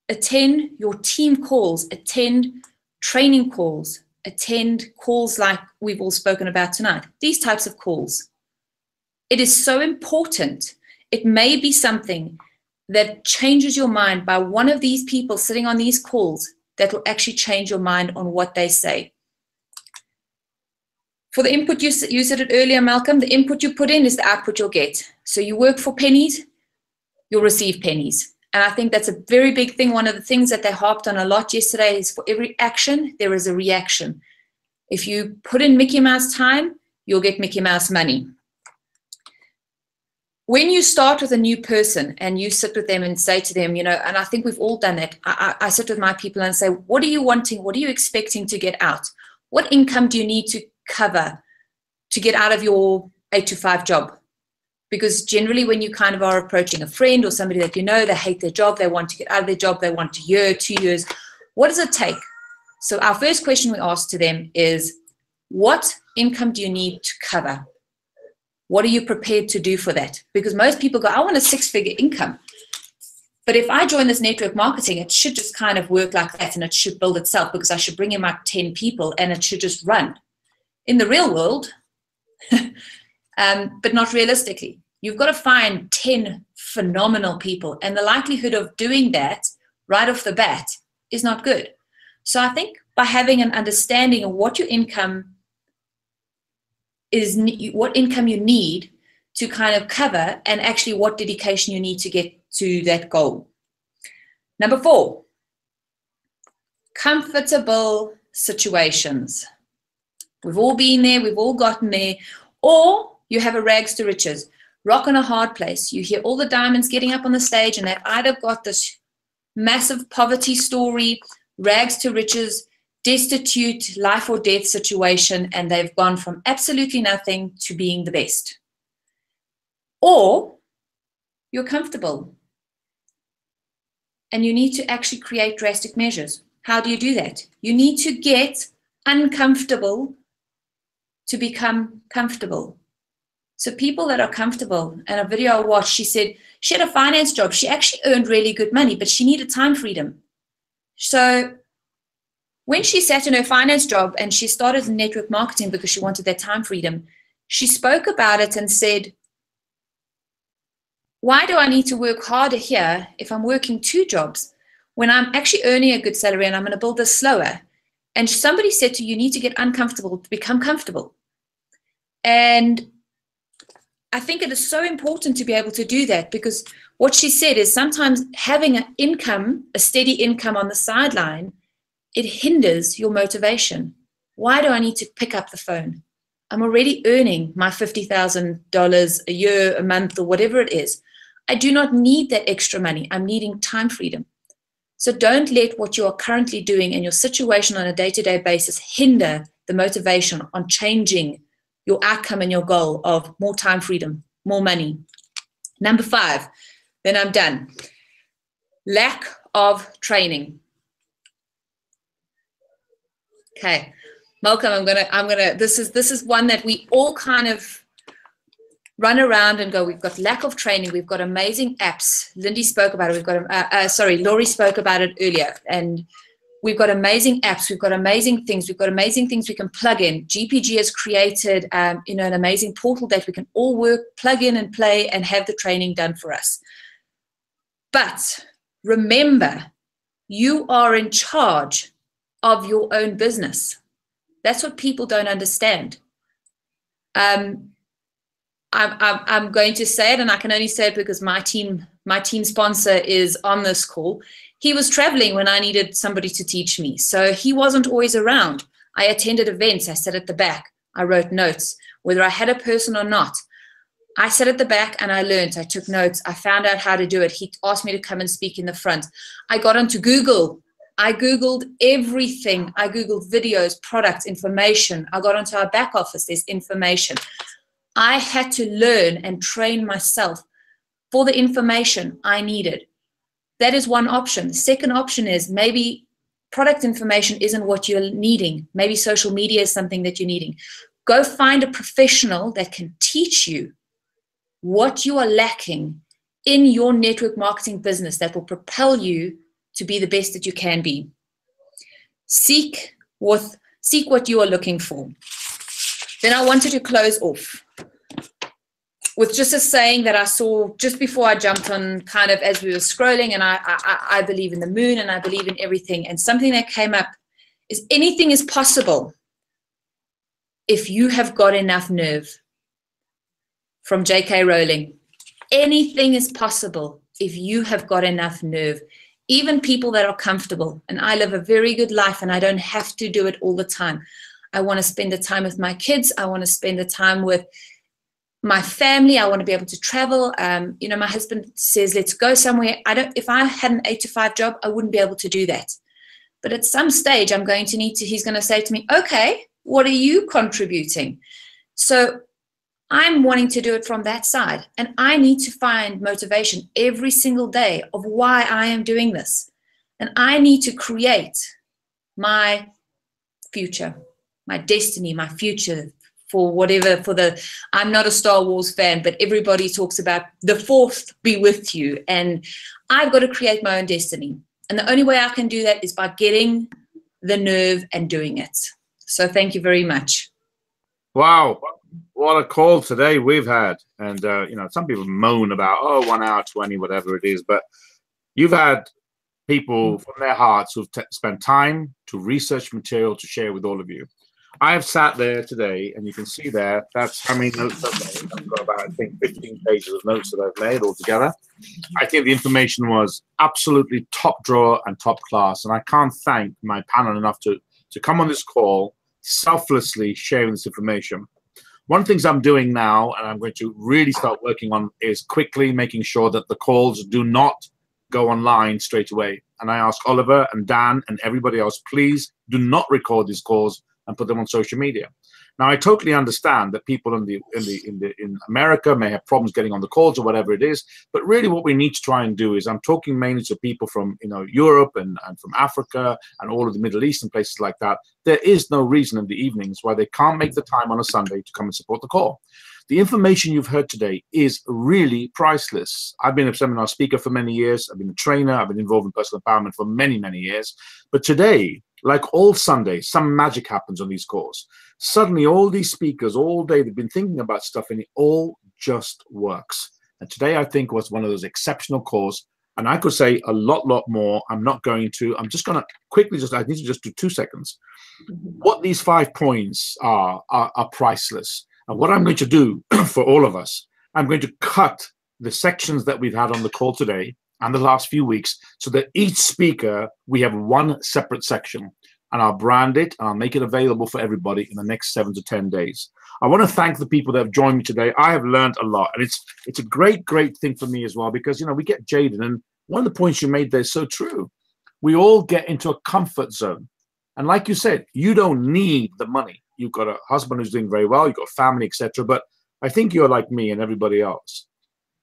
attend your team calls, attend training calls, attend calls like we've all spoken about tonight, these types of calls. It is so important. It may be something that changes your mind by one of these people sitting on these calls that will actually change your mind on what they say. For the input, you said it earlier, Malcolm, the input you put in is the output you'll get. So you work for pennies, you'll receive pennies. And I think that's a very big thing. One of the things that they harped on a lot yesterday is for every action, there is a reaction. If you put in Mickey Mouse time, you'll get Mickey Mouse money. When you start with a new person and you sit with them and say to them, and I think we've all done that. I sit with my people and say, what are you wanting? What are you expecting to get out? What income do you need to cover to get out of your 8-to-5 job? Because generally when you kind of are approaching a friend or somebody that they hate their job, they want to get out of their job, they want a year, 2 years. What does it take? So our first question we ask to them is, what income do you need to cover? What are you prepared to do for that? Because most people go, I want a 6-figure income. But if I join this network marketing, it should just kind of work like that, and it should build itself because I should bring in my 10 people and it should just run. In the real world, but not realistically. You've got to find 10 phenomenal people, and the likelihood of doing that right off the bat is not good. So I think by having an understanding of what your income is, what income you need to kind of cover, and actually what dedication you need to get to that goal. Number 4, comfortable situations. We've all been there, we've all gotten there. Or you have a rags to riches, rock on a hard place. You hear all the diamonds getting up on the stage and they've either got this massive poverty story, rags to riches, destitute, life or death situation, and they've gone from absolutely nothing to being the best. Or you're comfortable and you need to actually create drastic measures. How do you do that? You need to get uncomfortable to become comfortable. So people that are comfortable, and a video I watched, she said she had a finance job. She actually earned really good money, but she needed time freedom. So when she sat in her finance job and she started in network marketing because she wanted that time freedom, she spoke about it and said, why do I need to work harder here if I'm working 2 jobs when I'm actually earning a good salary and I'm going to build this slower? And somebody said to you, you need to get uncomfortable to become comfortable. And I think it is so important to be able to do that, because what she said is sometimes having an income, a steady income on the sideline, it hinders your motivation. Why do I need to pick up the phone? I'm already earning my $50,000 a year, a month, or whatever it is. I do not need that extra money. I'm needing time freedom. So don't let what you are currently doing and your situation on a day-to-day basis hinder the motivation on changing your outcome and your goal of more time freedom, more money. Number 5, then I'm done. Lack of training. Okay, Malcolm, I'm gonna. This is one that we all kind of run around and go. We've got lack of training. We've got amazing apps. Lindy spoke about it. We've got Laurie spoke about it earlier, and we've got amazing apps. We've got amazing things. We've got amazing things we can plug in. GPG has created, an amazing portal that we can all plug in and play and have the training done for us. But remember, you are in charge of your own business. That's what people don't understand. I'm going to say it, and I can only say it because my team sponsor is on this call. He was traveling when I needed somebody to teach me, so he wasn't always around. I attended events. I sat at the back. I wrote notes, whether I had a person or not. I sat at the back and I learned. I took notes. I found out how to do it. He asked me to come and speak in the front. I got onto Google. I Googled everything. I Googled videos, products, information. I got onto our back office. There's information. I had to learn and train myself for the information I needed. That is one option. The second option is maybe product information isn't what you're needing. Maybe social media is something that you're needing. Go find a professional that can teach you what you are lacking in your network marketing business that will propel you to be the best that you can be. Seek what you are looking for. Then I wanted to close off with just a saying that I saw just before I jumped on, kind of as we were scrolling, and I believe in the moon and I believe in everything. And something that came up is anything is possible if you have got enough nerve. From J.K. Rowling. Anything is possible if you have got enough nerve. Even people that are comfortable, and I live a very good life and I don't have to do it all the time. I want to spend the time with my kids. I want to spend the time with my family. I want to be able to travel. My husband says, let's go somewhere. If I had an 8-to-5 job, I wouldn't be able to do that. But at some stage, he's going to say to me, okay, what are you contributing? So I'm wanting to do it from that side, and I need to find motivation every single day of why I am doing this. And I need to create my future, my destiny, my future I'm not a Star Wars fan, but everybody talks about the Fourth be with you. And I've got to create my own destiny. And the only way I can do that is by getting the nerve and doing it. So thank you very much. Wow. What a call today we've had. And, some people moan about, 1 hour, 20, whatever it is. But you've had people from their hearts who've spent time to research material to share with all of you. I have sat there today, and you can see there, that's how many notes I've made. I've got about, 15 pages of notes that I've made altogether. I think the information was absolutely top drawer and top class. And I can't thank my panel enough to come on this call, selflessly sharing this information. One of the things I'm doing now, and I'm going to really start working on, is quickly making sure that the calls do not go online straight away. and I ask Oliver and Dan and everybody else, please do not record these calls and put them on social media. Now, I totally understand that people in America may have problems getting on the calls or whatever it is, but really what we need to try and do is, I'm talking mainly to people from Europe and from Africa and all of the Middle East and places like that. There is no reason in the evenings why they can't make the time on a Sunday to come and support the call. The information you've heard today is really priceless. I've been a seminar speaker for many years. I've been a trainer. I've been involved in personal empowerment for many, many years. But today, like all Sundays, some magic happens on these calls. Suddenly, all these speakers all day, they've been thinking about stuff and it all just works. And today, I think, was one of those exceptional calls. And I could say a lot more. I'm not going to. I'm just going to quickly I need to just do 2 seconds. What these 5 points are priceless. And what I'm going to do for all of us, I'm going to cut the sections that we've had on the call today and the last few weeks so that each speaker, we have one separate section. And I'll brand it and I'll make it available for everybody in the next 7 to 10 days. I want to thank the people that have joined me today. I have learned a lot. And it's a great thing for me as well, because, we get jaded. And one of the points you made there is so true. We all get into a comfort zone. And like you said, you don't need the money. You've got a husband who's doing very well. You've got family, etc. But I think you're like me and everybody else.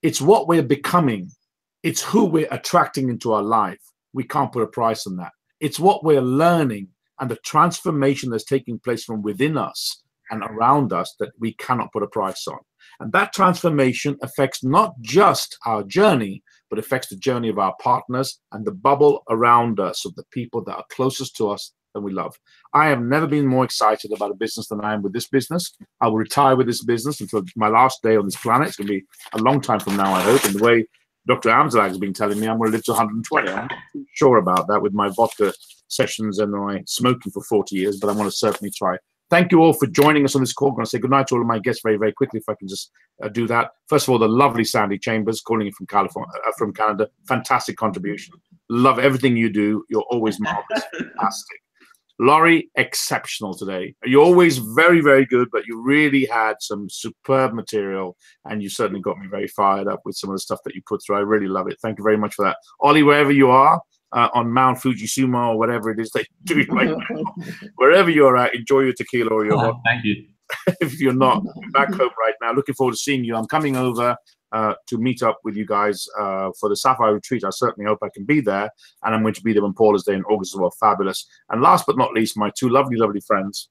It's what we're becoming. It's who we're attracting into our life. We can't put a price on that. It's what we're learning and the transformation that's taking place from within us and around us that we cannot put a price on. And that transformation affects not just our journey, but affects the journey of our partners and the bubble around us of the people that are closest to us that we love. I have never been more excited about a business than I am with this business. I will retire with this business until my last day on this planet. It's going to be a long time from now, I hope. And the way Dr. Amzalag has been telling me, I'm going to live to 120. I'm not too sure about that with my vodka sessions and my smoking for 40 years, but I want to certainly try. Thank you all for joining us on this call. I'm going to say goodnight to all of my guests very, very quickly, if I can just do that. First of all, the lovely Sandy Chambers, calling in from California, from Canada. Fantastic contribution. Love everything you do. You're always marvelous. Fantastic. Laurie, exceptional today. You're always very, very good, but you really had some superb material, and you certainly got me very fired up with some of the stuff that you put through. I really love it. Thank you very much for that. Ollie, wherever you are, on Mount Fujisuma or whatever it is that you're doing right now, wherever you're at, enjoy your tequila or your vodka. Thank you. If you're not back home right now, looking forward to seeing you. I'm coming over to meet up with you guys for the Sapphire retreat. I certainly hope I can be there, and I'm going to be there on Paula's Day in August as well. Fabulous. And last but not least, my 2 lovely friends,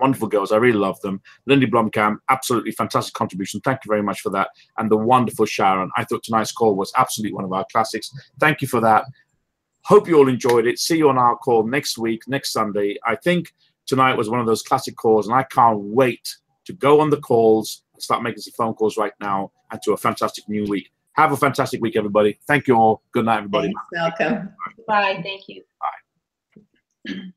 wonderful girls. I really love them. Lindy Blomkamp, absolutely fantastic contribution. Thank you very much for that. And the wonderful Sharon. I thought tonight's call was absolutely one of our classics. Thank you for that. Hope you all enjoyed it. See you on our call next week, next Sunday. I think tonight was one of those classic calls, and I can't wait to go on the calls, start making some phone calls right now, and to a fantastic new week. Have a fantastic week, everybody. Thank you all. Good night, everybody. Thanks, Malcolm. Bye. Thank you. Bye.